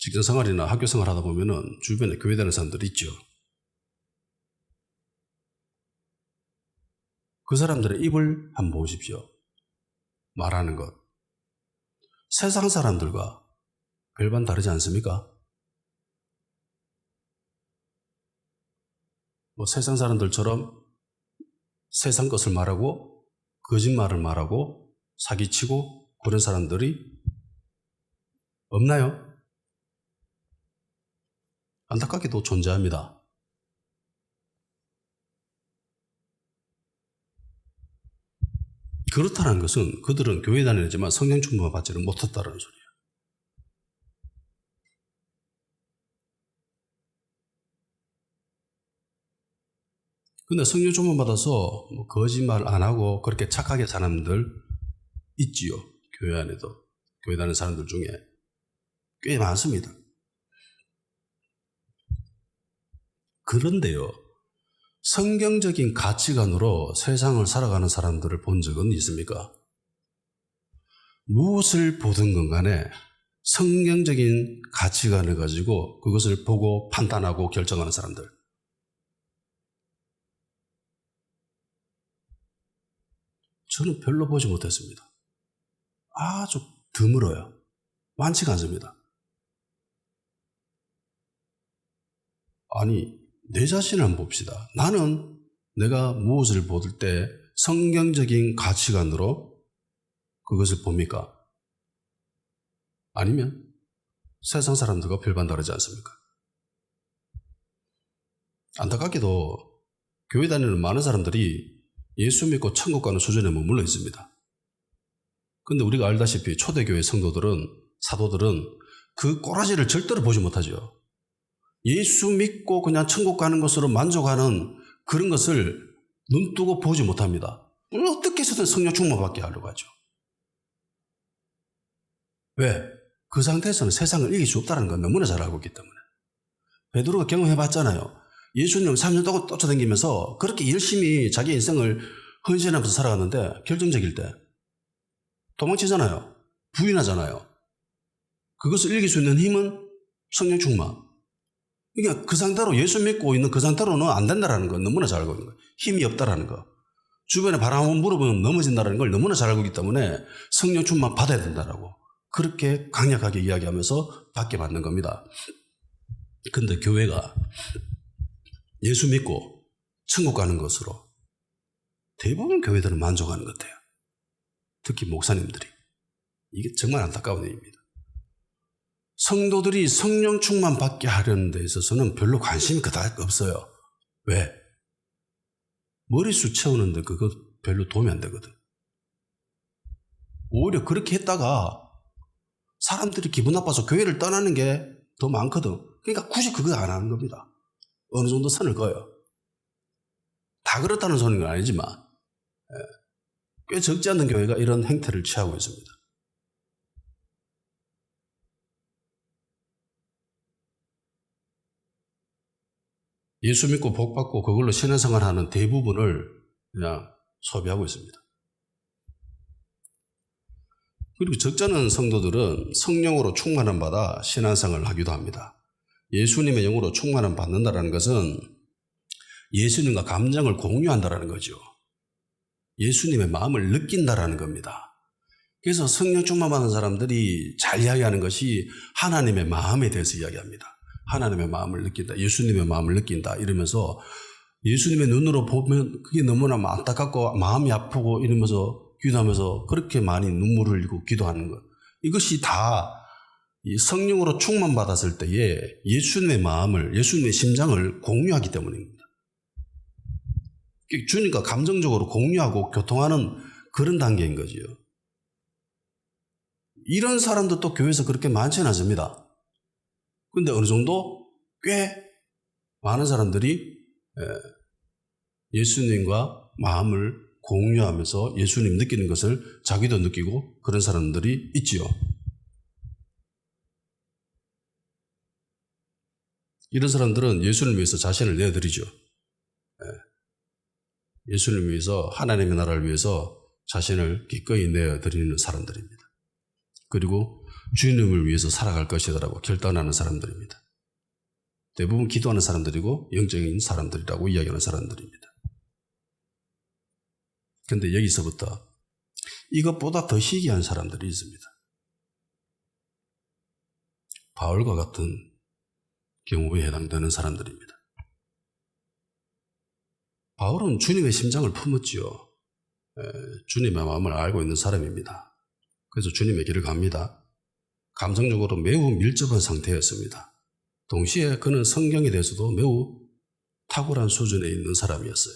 직장 생활이나 학교 생활 하다 보면은 주변에 교회 다니는 사람들이 있죠. 그 사람들의 입을 한번 보십시오. 말하는 것. 세상 사람들과 별반 다르지 않습니까? 뭐 세상 사람들처럼 세상 것을 말하고 거짓말을 말하고 사기치고 그런 사람들이 없나요? 안타깝게도 존재합니다. 그렇다는 것은 그들은 교회 다니지만 성령 충만을 받지를 못했다는 소리예요. 근데 성령 충만 받아서 뭐 거짓말 안 하고 그렇게 착하게 사는 사람들 있지요. 교회 안에도. 교회 다니는 사람들 중에 꽤 많습니다. 그런데요, 성경적인 가치관으로 세상을 살아가는 사람들을 본 적은 있습니까? 무엇을 보든 건 간에 성경적인 가치관을 가지고 그것을 보고 판단하고 결정하는 사람들. 저는 별로 보지 못했습니다. 아주 드물어요. 많지가 않습니다. 아니, 내 자신을 한번 봅시다. 나는 내가 무엇을 볼 때 성경적인 가치관으로 그것을 봅니까? 아니면 세상 사람들과 별반 다르지 않습니까? 안타깝게도 교회 다니는 많은 사람들이 예수 믿고 천국 가는 수준에 머물러 있습니다. 그런데 우리가 알다시피 초대교회 성도들은, 사도들은 그 꼬라지를 절대로 보지 못하죠. 예수 믿고 그냥 천국 가는 것으로 만족하는 그런 것을 눈뜨고 보지 못합니다. 어떻게 해서든 성령 충만 받게 하려고 하죠. 왜? 그 상태에서는 세상을 이길 수 없다는 걸 너무나 잘 알고 있기 때문에. 베드로가 경험해봤잖아요. 예수님 3년 동안 쫓아다니면서 그렇게 열심히 자기 인생을 헌신하면서 살아갔는데 결정적일 때 도망치잖아요. 부인하잖아요. 그것을 이길 수 있는 힘은 성령 충만. 그러니까 그 상태로 예수 믿고 있는 그 상태로는 안 된다는 걸 너무나 잘 알고 있는 거예요. 힘이 없다라는 거. 주변에 바람 한번 불어보면 넘어진다는 걸 너무나 잘 알고 있기 때문에 성령 충만 받아야 된다라고 그렇게 강력하게 이야기하면서 받게 받는 겁니다. 근데 교회가 예수 믿고 천국 가는 것으로 대부분 교회들은 만족하는 것 같아요. 특히 목사님들이. 이게 정말 안타까운 일입니다. 성도들이 성령 충만 받게 하려는 데 있어서는 별로 관심이 그닥 없어요. 왜? 머리수 채우는데 그거 별로 도움이 안 되거든. 오히려 그렇게 했다가 사람들이 기분 나빠서 교회를 떠나는 게 더 많거든. 그러니까 굳이 그거 안 하는 겁니다. 어느 정도 선을 그어요. 다 그렇다는 소리는 아니지만 꽤 적지 않는 교회가 이런 행태를 취하고 있습니다. 예수 믿고 복 받고 그걸로 신앙생활하는 대부분을 그냥 소비하고 있습니다. 그리고 적지 않은 성도들은 성령으로 충만함 받아 신앙생활을 하기도 합니다. 예수님의 영으로 충만함 받는다는 것은 예수님과 감정을 공유한다는 거죠. 예수님의 마음을 느낀다는 겁니다. 그래서 성령 충만 받는 사람들이 잘 이야기하는 것이 하나님의 마음에 대해서 이야기합니다. 하나님의 마음을 느낀다. 예수님의 마음을 느낀다. 이러면서 예수님의 눈으로 보면 그게 너무나 안타깝고 마음이 아프고 이러면서 기도하면서 그렇게 많이 눈물을 흘리고 기도하는 것. 이것이 다 성령으로 충만받았을 때에 예수님의 마음을, 예수님의 심장을 공유하기 때문입니다. 주님과 감정적으로 공유하고 교통하는 그런 단계인 거지요. 이런 사람도 또 교회에서 그렇게 많지는 않습니다. 그런데 어느 정도 꽤 많은 사람들이 예수님과 마음을 공유하면서 예수님 느끼는 것을 자기도 느끼고 그런 사람들이 있지요. 이런 사람들은 예수님을 위해서 자신을 내어드리죠. 예수님을 위해서, 하나님의 나라를 위해서 자신을 기꺼이 내어드리는 사람들입니다. 그리고 주님을 위해서 살아갈 것이라고 결단하는 사람들입니다. 대부분 기도하는 사람들이고 영적인 사람들이라고 이야기하는 사람들입니다. 그런데 여기서부터 이것보다 더 희귀한 사람들이 있습니다. 바울과 같은 경우에 해당되는 사람들입니다. 바울은 주님의 심장을 품었지요. 주님의 마음을 알고 있는 사람입니다. 그래서 주님의 길을 갑니다. 감성적으로 매우 밀접한 상태였습니다. 동시에 그는 성경에 대해서도 매우 탁월한 수준에 있는 사람이었어요.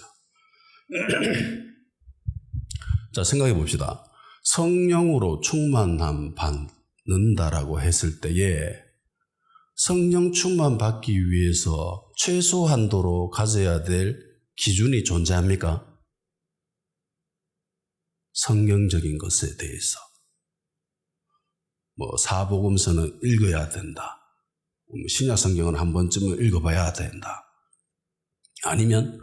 자, 생각해 봅시다. 성령으로 충만함 받는다라고 했을 때에 성령 충만 받기 위해서 최소한도로 가져야 될 기준이 존재합니까? 성경적인 것에 대해서. 사복음서는 읽어야 된다. 신약 성경은 한 번쯤은 읽어봐야 된다. 아니면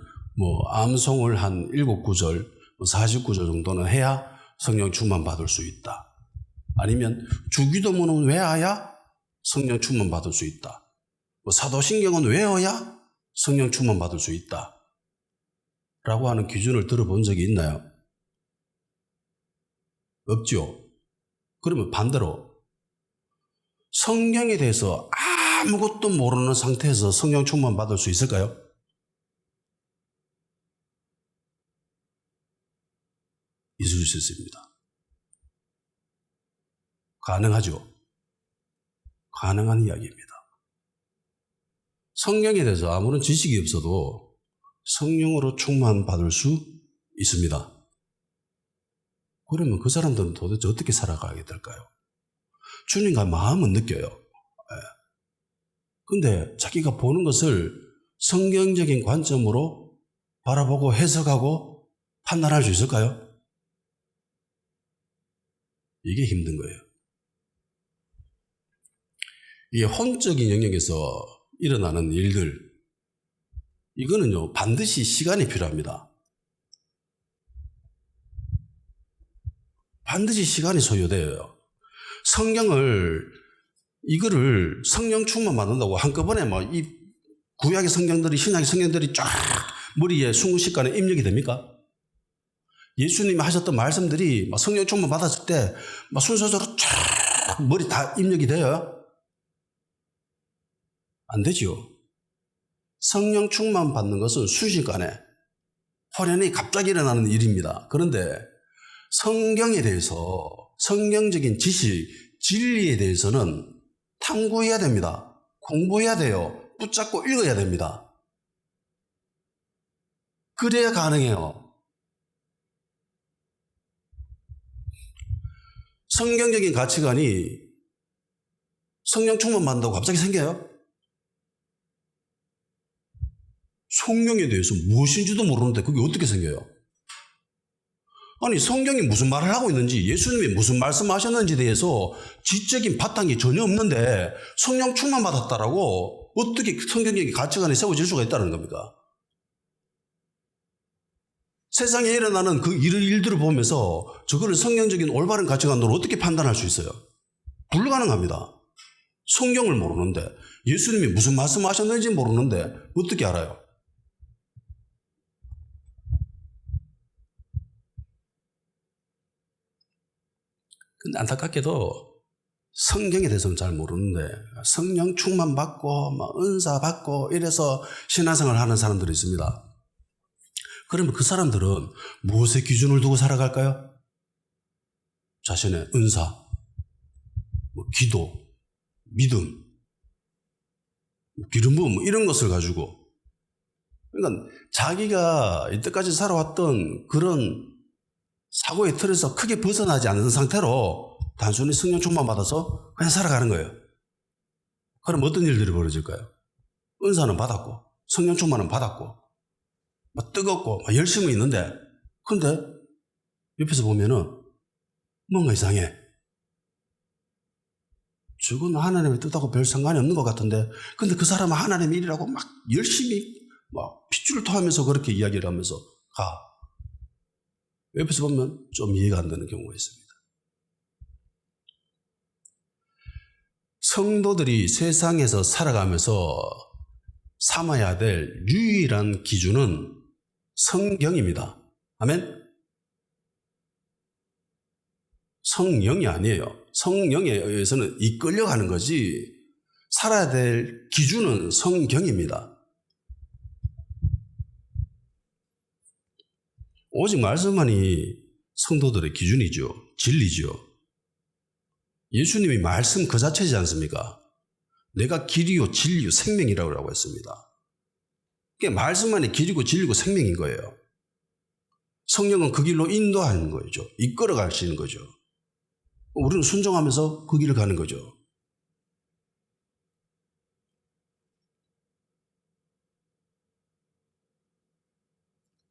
암송을 한 7구절, 49절 정도는 해야 성령 충만 받을 수 있다. 아니면 주기도문은 외워야 성령 충만 받을 수 있다. 사도신경은 외워야 성령 충만 받을 수 있다. 라고 하는 기준을 들어본 적이 있나요? 없죠. 그러면 반대로 성경에 대해서 아무것도 모르는 상태에서 성령 충만 받을 수 있을까요? 있을 수 있습니다. 가능하죠. 가능한 이야기입니다. 성경에 대해서 아무런 지식이 없어도 성령으로 충만 받을 수 있습니다. 그러면 그 사람들은 도대체 어떻게 살아가게 될까요? 주님과 마음은 느껴요. 근데 자기가 보는 것을 성경적인 관점으로 바라보고 해석하고 판단할 수 있을까요? 이게 힘든 거예요. 이게 혼적인 영역에서 일어나는 일들, 이거는요, 반드시 시간이 필요합니다. 반드시 시간이 소요돼요. 이거를 성령 충만 받는다고 한꺼번에 이 구약의 성경들이, 신약의 성경들이 쫙 머리에 순식간에 입력이 됩니까? 예수님이 하셨던 말씀들이 성령 충만 받았을 때 순서대로 쫙 머리 다 입력이 돼요? 안 되지요. 성령 충만 받는 것은 순식간에 호련히 갑자기 일어나는 일입니다. 그런데 성경에 대해서 성경적인 지식, 진리에 대해서는 탐구해야 됩니다. 공부해야 돼요. 붙잡고 읽어야 됩니다. 그래야 가능해요. 성경적인 가치관이 성령 충만 받는다고 갑자기 생겨요? 성경에 대해서 무엇인지도 모르는데 그게 어떻게 생겨요? 아니, 성경이 무슨 말을 하고 있는지, 예수님이 무슨 말씀하셨는지에 대해서 지적인 바탕이 전혀 없는데 성령 충만 받았다라고 어떻게 성경적인 가치관이 세워질 수가 있다는 겁니까? 세상에 일어나는 그 일들을 보면서 저거를 성경적인 올바른 가치관으로 어떻게 판단할 수 있어요? 불가능합니다. 성경을 모르는데, 예수님이 무슨 말씀하셨는지 모르는데 어떻게 알아요? 근데 안타깝게도 성경에 대해서는 잘 모르는데 성령 충만 받고 은사 받고 이래서 신앙생활을 하는 사람들이 있습니다. 그러면 그 사람들은 무엇의 기준을 두고 살아갈까요? 자신의 은사, 기도, 믿음, 기름 부음 이런 것을 가지고, 그러니까 자기가 이때까지 살아왔던 그런 사고의 틀에서 크게 벗어나지 않는 상태로 단순히 성령 충만 받아서 그냥 살아가는 거예요. 그럼 어떤 일들이 벌어질까요? 은사는 받았고 성령 충만은 받았고 뜨겁고 열심히 있는데, 근데 옆에서 보면은 뭔가 이상해. 저건 하나님의 뜻하고 별 상관이 없는 것 같은데, 근데 그 사람은 하나님의 일이라고 열심히 핏줄을 토하면서 그렇게 이야기를 하면서 가. 옆에서 보면 좀 이해가 안 되는 경우가 있습니다. 성도들이 세상에서 살아가면서 삼아야 될 유일한 기준은 성경입니다. 아멘? 성령이 아니에요. 성령에 의해서는 이끌려가는 거지, 살아야 될 기준은 성경입니다. 오직 말씀만이 성도들의 기준이죠. 진리죠. 예수님이 말씀 그 자체지 않습니까? 내가 길이요 진리요 생명이라고 했습니다. 그러니까 말씀만이 길이고 진리고 생명인 거예요. 성령은 그 길로 인도하는 거죠. 이끌어 가시는 거죠. 우리는 순종하면서 그 길을 가는 거죠.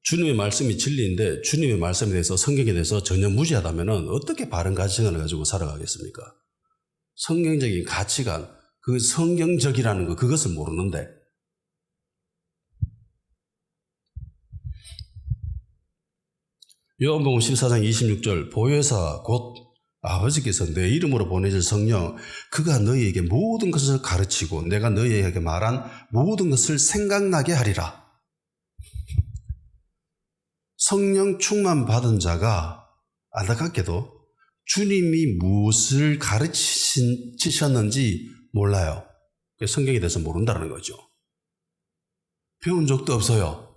주님의 말씀이 진리인데 주님의 말씀에 대해서 성경에 대해서 전혀 무지하다면 어떻게 바른 가치관을 가지고 살아가겠습니까? 성경적인 가치관, 그 성경적이라는 거 그것을 모르는데 요한복음 14장 26절 보혜사 곧 아버지께서 내 이름으로 보내실 성령 그가 너희에게 모든 것을 가르치고 내가 너희에게 말한 모든 것을 생각나게 하리라. 성령 충만 받은 자가 안타깝게도 주님이 무엇을 가르치셨는지 몰라요. 성경에 대해서 모른다는 거죠. 배운 적도 없어요.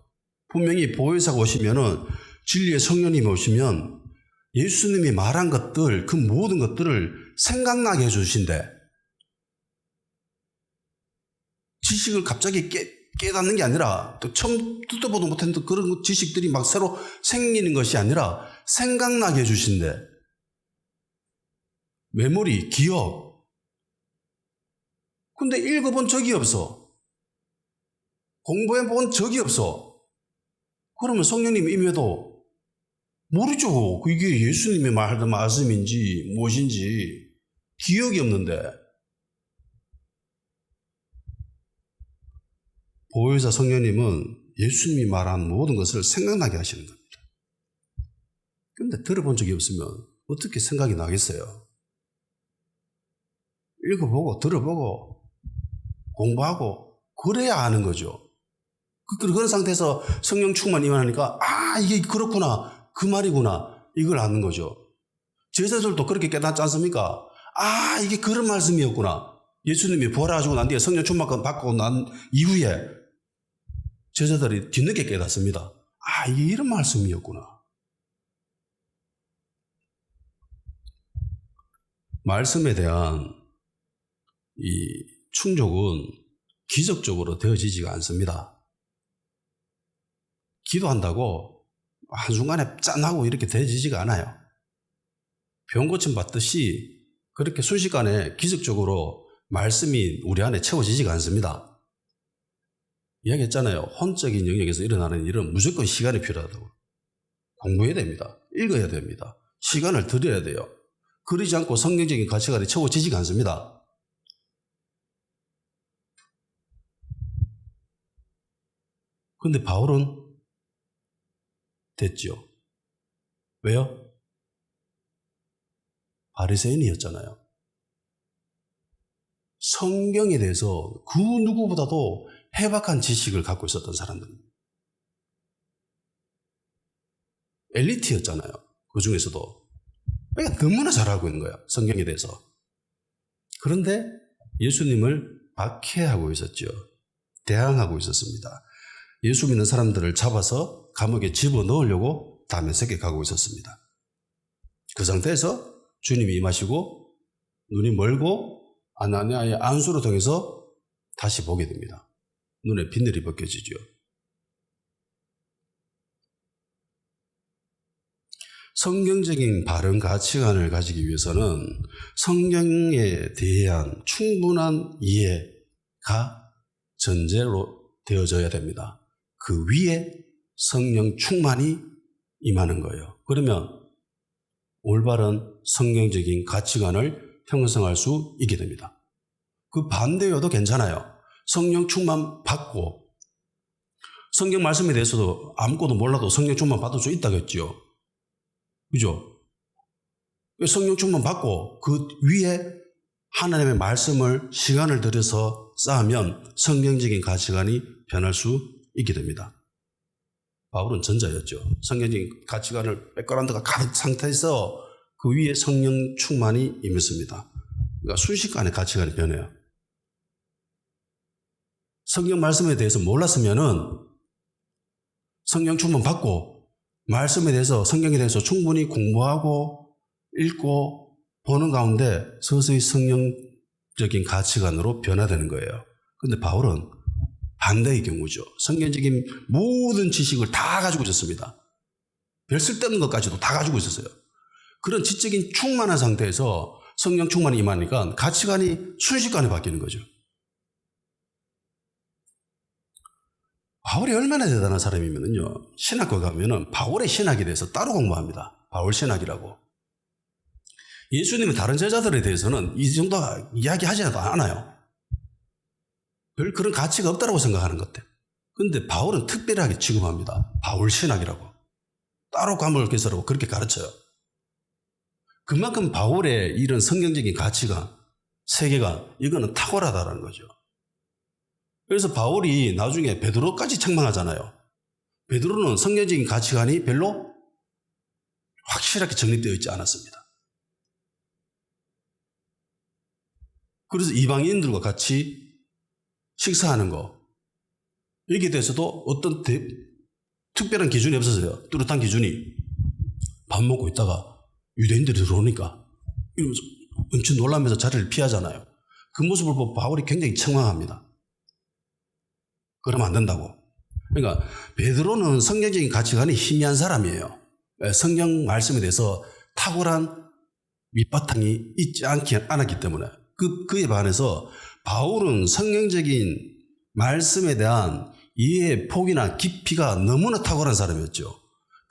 분명히 보혜사가 오시면은 진리의 성령님이 오시면 예수님이 말한 것들, 그 모든 것들을 생각나게 해주신대. 지식을 갑자기 깨닫는 게 아니라 또 처음 듣도 보도 못했는데 그런 지식들이 막 새로 생기는 것이 아니라 생각나게 해주신대. 메모리, 기억. 근데 읽어본 적이 없어. 공부해본 적이 없어. 그러면 성령님 임해도 모르죠. 이게 예수님이 말하던 말씀인지 무엇인지 기억이 없는데 보혜사 성령님은 예수님이 말한 모든 것을 생각나게 하시는 겁니다. 그런데 들어본 적이 없으면 어떻게 생각이 나겠어요? 읽어보고 들어보고 공부하고 그래야 아는 거죠. 그런 상태에서 성령 충만 임하니까 이게 그렇구나 그 말이구나 이걸 아는 거죠. 제자들도 그렇게 깨닫지 않습니까? 이게 그런 말씀이었구나. 예수님이 부활하시고 난 뒤에 성령 충만 받고 난 이후에 제자들이 뒤늦게 깨닫습니다. 이게 이런 말씀이었구나. 말씀에 대한 이 충족은 기적적으로 되어지지가 않습니다. 기도한다고 한순간에 짠하고 이렇게 되어지지가 않아요. 병 고침 받듯이 그렇게 순식간에 기적적으로 말씀이 우리 안에 채워지지가 않습니다. 이야기했잖아요. 혼적인 영역에서 일어나는 일은 무조건 시간이 필요하다고. 공부해야 됩니다. 읽어야 됩니다. 시간을 들여야 돼요. 그러지 않고 성경적인 가치관이 채워지지가 않습니다. 그런데 바울은 됐죠. 왜요? 바리새인이었잖아요. 성경에 대해서 그 누구보다도 해박한 지식을 갖고 있었던 사람들입니다. 엘리트였잖아요. 그 중에서도. 그러니까 너무나 잘 알고 있는 거야. 성경에 대해서. 그런데 예수님을 박해하고 있었죠. 대항하고 있었습니다. 예수 믿는 사람들을 잡아서 감옥에 집어넣으려고 다메섹에 가고 있었습니다. 그 상태에서 주님이 임하시고 눈이 멀고 아나니아의 안수를 통해서 다시 보게 됩니다. 눈에 비늘이 벗겨지죠. 성경적인 바른 가치관을 가지기 위해서는 성경에 대한 충분한 이해가 전제로 되어져야 됩니다. 그 위에 성령 충만이 임하는 거예요. 그러면 올바른 성경적인 가치관을 형성할 수 있게 됩니다. 그 반대여도 괜찮아요. 성령 충만 받고 성경 말씀에 대해서도 아무것도 몰라도 성령 충만 받을 수 있다겠죠. 그죠? 성령 충만 받고 그 위에 하나님의 말씀을 시간을 들여서 쌓으면 성경적인 가치관이 변할 수 있게 됩니다. 바울은 전자였죠. 성경적인 가치관을 백그라운드가 가득 상태에서 그 위에 성령 충만이 임했습니다. 그러니까 순식간에 가치관이 변해요. 성경 말씀에 대해서 몰랐으면은 성령 충만 받고 말씀에 대해서, 성경에 대해서 충분히 공부하고 읽고 보는 가운데 서서히 성경적인 가치관으로 변화되는 거예요. 그런데 바울은 반대의 경우죠. 성경적인 모든 지식을 다 가지고 있었습니다. 별 쓸데없는 것까지도 다 가지고 있었어요. 그런 지적인 충만한 상태에서 성령 충만이 임하니까 가치관이 순식간에 바뀌는 거죠. 바울이 얼마나 대단한 사람이면요, 신학교 가면은 바울의 신학에 대해서 따로 공부합니다. 바울 신학이라고. 예수님의 다른 제자들에 대해서는 이 정도 이야기하지 않아요. 별 그런 가치가 없다고 생각하는 것 같아요. 그런데 바울은 특별하게 취급합니다. 바울 신학이라고. 따로 과목을 개설하고 그렇게 가르쳐요. 그만큼 바울의 이런 성경적인 가치관, 세계관, 이거는 탁월하다는 거죠. 그래서 바울이 나중에 베드로까지 책망하잖아요. 베드로는 성경적인 가치관이 별로 확실하게 정립되어 있지 않았습니다. 그래서 이방인들과 같이 식사하는 거, 여기에 대해서도 어떤 특별한 기준이 없었어요. 뚜렷한 기준이. 밥 먹고 있다가 유대인들이 들어오니까 이러면서 엄청 놀라면서 자리를 피하잖아요. 그 모습을 보고 바울이 굉장히 책망합니다. 그러면 안 된다고. 그러니까 베드로는 성경적인 가치관이 희미한 사람이에요. 성경 말씀에 대해서 탁월한 밑바탕이 있지 않았기 때문에. 그에 반해서 바울은 성경적인 말씀에 대한 이해의 폭이나 깊이가 너무나 탁월한 사람이었죠.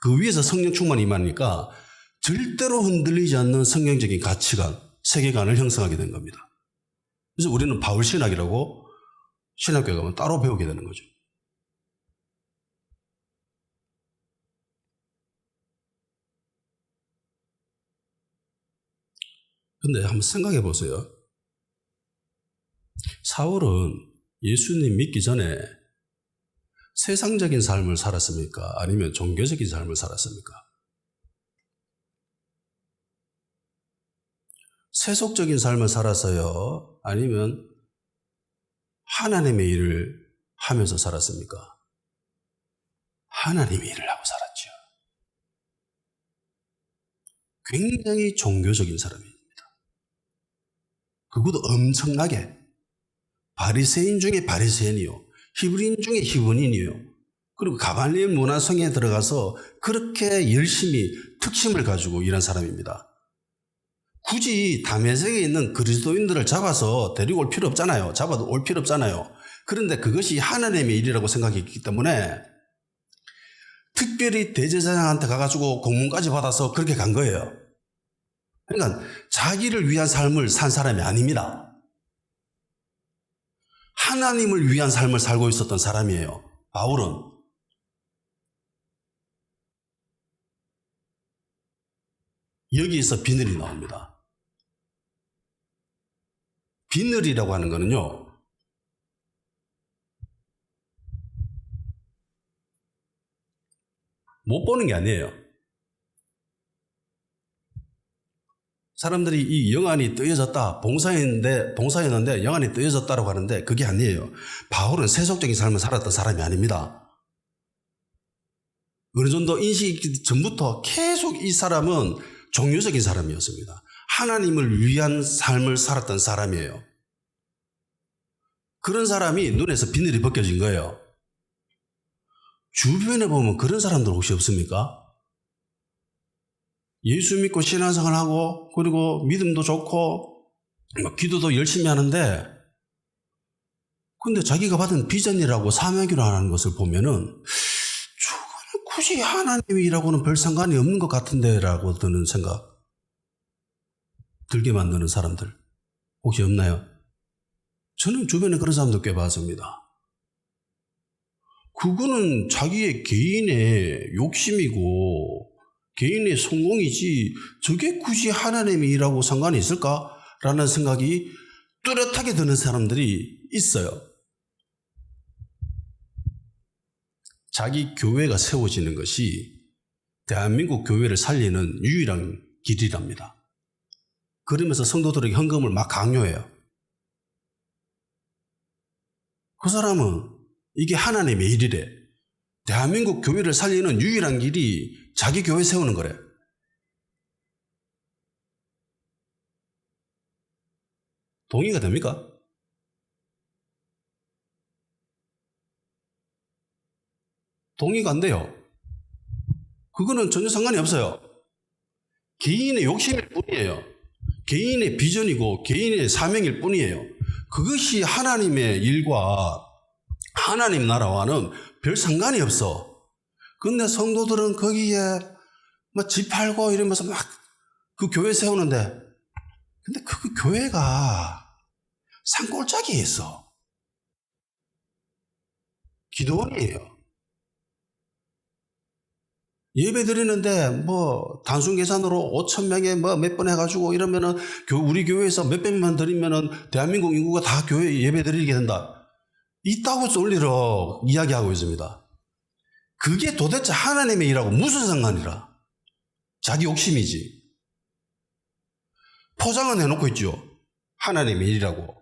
그 위에서 성령 충만이 임하니까 절대로 흔들리지 않는 성경적인 가치관, 세계관을 형성하게 된 겁니다. 그래서 우리는 바울 신학이라고 신학교에 가면 따로 배우게 되는 거죠. 근데 한번 생각해 보세요. 사울은 예수님 믿기 전에 세상적인 삶을 살았습니까? 아니면 종교적인 삶을 살았습니까? 세속적인 삶을 살았어요? 아니면 하나님의 일을 하면서 살았습니까? 하나님의 일을 하고 살았죠. 굉장히 종교적인 사람입니다. 그것도 엄청나게 바리새인 중에 바리새인이요, 히브리인 중에 히브리인이요, 그리고 가발리엘 문화성에 들어가서 그렇게 열심히 특심을 가지고 일한 사람입니다. 굳이 다메섹에 있는 그리스도인들을 잡아서 데리고 올 필요 없잖아요. 잡아도 올 필요 없잖아요. 그런데 그것이 하나님의 일이라고 생각했기 때문에 특별히 대제사장한테 가가지고 공문까지 받아서 그렇게 간 거예요. 그러니까 자기를 위한 삶을 산 사람이 아닙니다. 하나님을 위한 삶을 살고 있었던 사람이에요. 바울은. 여기에서 비늘이 나옵니다. 비늘이라고 하는 거는요, 못 보는 게 아니에요. 사람들이 이 영안이 뜨여졌다, 봉사였는데 영안이 뜨여졌다라고 하는데 그게 아니에요. 바울은 세속적인 삶을 살았던 사람이 아닙니다. 어느 정도 인식이 전부터 계속 이 사람은 종교적인 사람이었습니다. 하나님을 위한 삶을 살았던 사람이에요. 그런 사람이 눈에서 비늘이 벗겨진 거예요. 주변에 보면 그런 사람들 혹시 없습니까? 예수 믿고 신앙생활 하고, 그리고 믿음도 좋고, 기도도 열심히 하는데, 근데 자기가 받은 비전이라고 사명이라고 하는 것을 보면은, 저거는 굳이 하나님이라고는 별 상관이 없는 것 같은데, 라고 드는 생각 들게 만드는 사람들 혹시 없나요? 저는 주변에 그런 사람들 꽤 봤습니다. 그거는 자기의 개인의 욕심이고 개인의 성공이지 저게 굳이 하나님의 일하고 상관이 있을까라는 생각이 뚜렷하게 드는 사람들이 있어요. 자기 교회가 세워지는 것이 대한민국 교회를 살리는 유일한 길이랍니다. 그러면서 성도들에게 헌금을 막 강요해요. 그 사람은 이게 하나님의 일이래. 대한민국 교회를 살리는 유일한 길이 자기 교회 세우는 거래. 동의가 됩니까? 동의가 안 돼요. 그거는 전혀 상관이 없어요. 개인의 욕심일 뿐이에요. 개인의 비전이고 개인의 사명일 뿐이에요. 그것이 하나님의 일과 하나님 나라와는 별 상관이 없어. 근데 성도들은 거기에 막 집 팔고 이러면서 막 그 교회 세우는데, 근데 그 교회가 산골짜기에 있어. 기도원이에요. 예배 드리는데 뭐 단순 계산으로 5,000명에 뭐 몇 번 해가지고 이러면은 우리 교회에서 몇백만 드리면은 대한민국 인구가 다 교회 예배 드리게 된다. 이따구 논리를 이야기하고 있습니다. 그게 도대체 하나님의 일하고 무슨 상관이라? 자기 욕심이지. 포장은 해놓고 있죠. 하나님의 일이라고.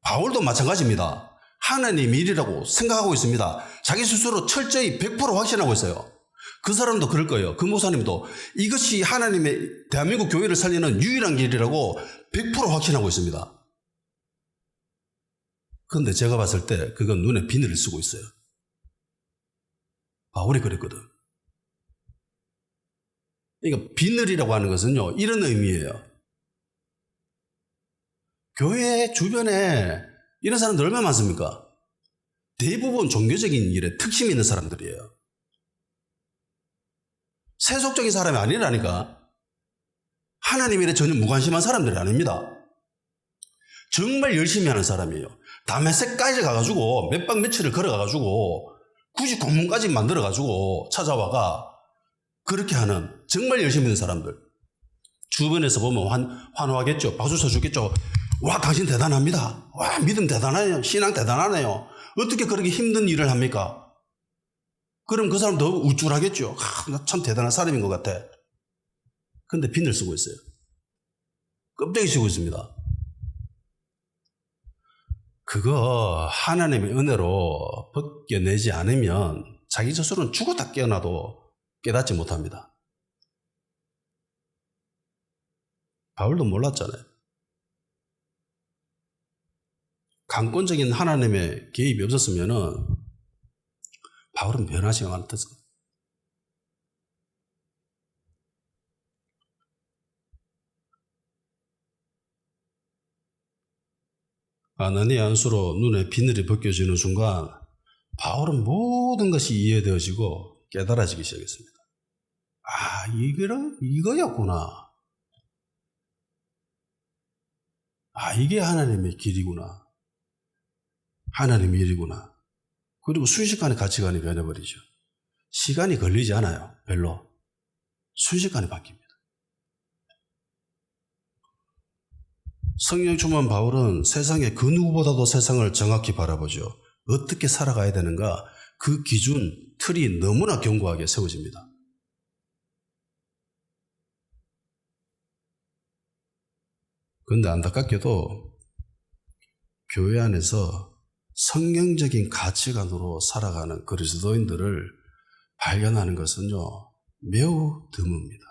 바울도 마찬가지입니다. 하나님의 일이라고 생각하고 있습니다. 자기 스스로 철저히 100% 확신하고 있어요. 그 사람도 그럴 거예요. 그 목사님도 이것이 하나님의 대한민국 교회를 살리는 유일한 길이라고 100% 확신하고 있습니다. 그런데 제가 봤을 때 그건 눈에 비늘을 쓰고 있어요. 바울이 그랬거든. 그러니까 비늘이라고 하는 것은요, 이런 의미예요. 교회 주변에 이런 사람들 얼마나 많습니까? 대부분 종교적인 일에 특심이 있는 사람들이에요. 세속적인 사람이 아니라니까. 하나님 일에 전혀 무관심한 사람들이 아닙니다. 정말 열심히 하는 사람이에요. 다메섹까지 가가지고 몇 박 며칠을 걸어가가지고 굳이 공문까지 만들어가지고 찾아와가 그렇게 하는 정말 열심히 있는 사람들. 주변에서 보면 환호하겠죠. 박수 쳐주겠죠. 와, 당신 대단합니다. 와, 믿음 대단하네요. 신앙 대단하네요. 어떻게 그렇게 힘든 일을 합니까? 그럼 그 사람 더 우쭐하겠죠. 나 참 대단한 사람인 것 같아. 근데 비늘 쓰고 있어요. 껍데기 쓰고 있습니다. 그거 하나님의 은혜로 벗겨내지 않으면 자기 스스로는 죽었다 깨어나도 깨닫지 못합니다. 바울도 몰랐잖아요. 강권적인 하나님의 개입이 없었으면은 바울은 변하지 않았어요. 아나니아 안수로 눈에 비늘이 벗겨지는 순간 바울은 모든 것이 이해되어지고 깨달아지기 시작했습니다. 아, 이거였구나. 아, 이게 하나님의 길이구나. 하나님의 일이구나. 그리고 순식간에 가치관이 변해버리죠. 시간이 걸리지 않아요. 별로. 순식간에 바뀝니다. 성령 충만 바울은 세상에 그 누구보다도 세상을 정확히 바라보죠. 어떻게 살아가야 되는가? 그 기준, 틀이 너무나 견고하게 세워집니다. 그런데 안타깝게도 교회 안에서 성경적인 가치관으로 살아가는 그리스도인들을 발견하는 것은요, 매우 드뭅니다.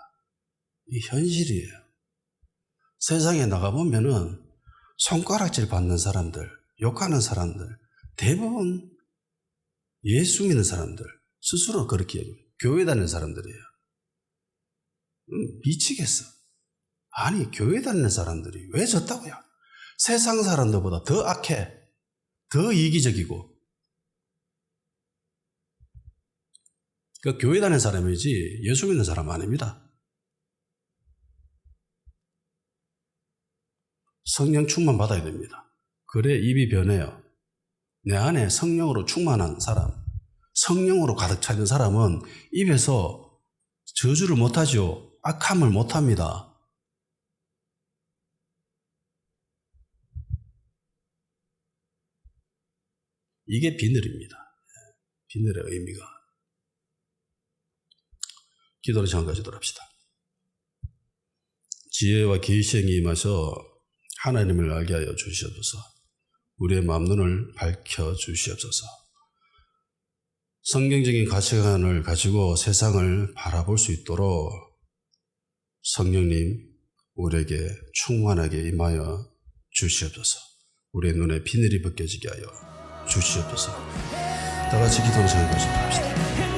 이 현실이에요. 세상에 나가보면은 손가락질 받는 사람들, 욕하는 사람들, 대부분 예수 믿는 사람들, 스스로 그렇게 얘기해요. 교회 다니는 사람들이에요. 미치겠어. 아니, 교회 다니는 사람들이 왜 졌다고요? 세상 사람들보다 더 악해. 더 이기적이고. 그러니까 교회 다니는 사람이지 예수 믿는 사람 아닙니다. 성령 충만 받아야 됩니다. 그래 입이 변해요. 내 안에 성령으로 충만한 사람, 성령으로 가득 차 있는 사람은 입에서 저주를 못하죠. 악함을 못합니다. 이게 비늘입니다. 비늘의 의미가. 기도로 시간까지 돌아갑시다. 지혜와 계시형이 임하셔 하나님을 알게 하여 주시옵소서. 우리의 마음 눈을 밝혀 주시옵소서. 성경적인 가치관을 가지고 세상을 바라볼 수 있도록 성령님 우리에게 충만하게 임하여 주시옵소서. 우리의 눈에 비늘이 벗겨지게 하여 주시옵소서. 다 같이 기도로 생각하시도록 합시다.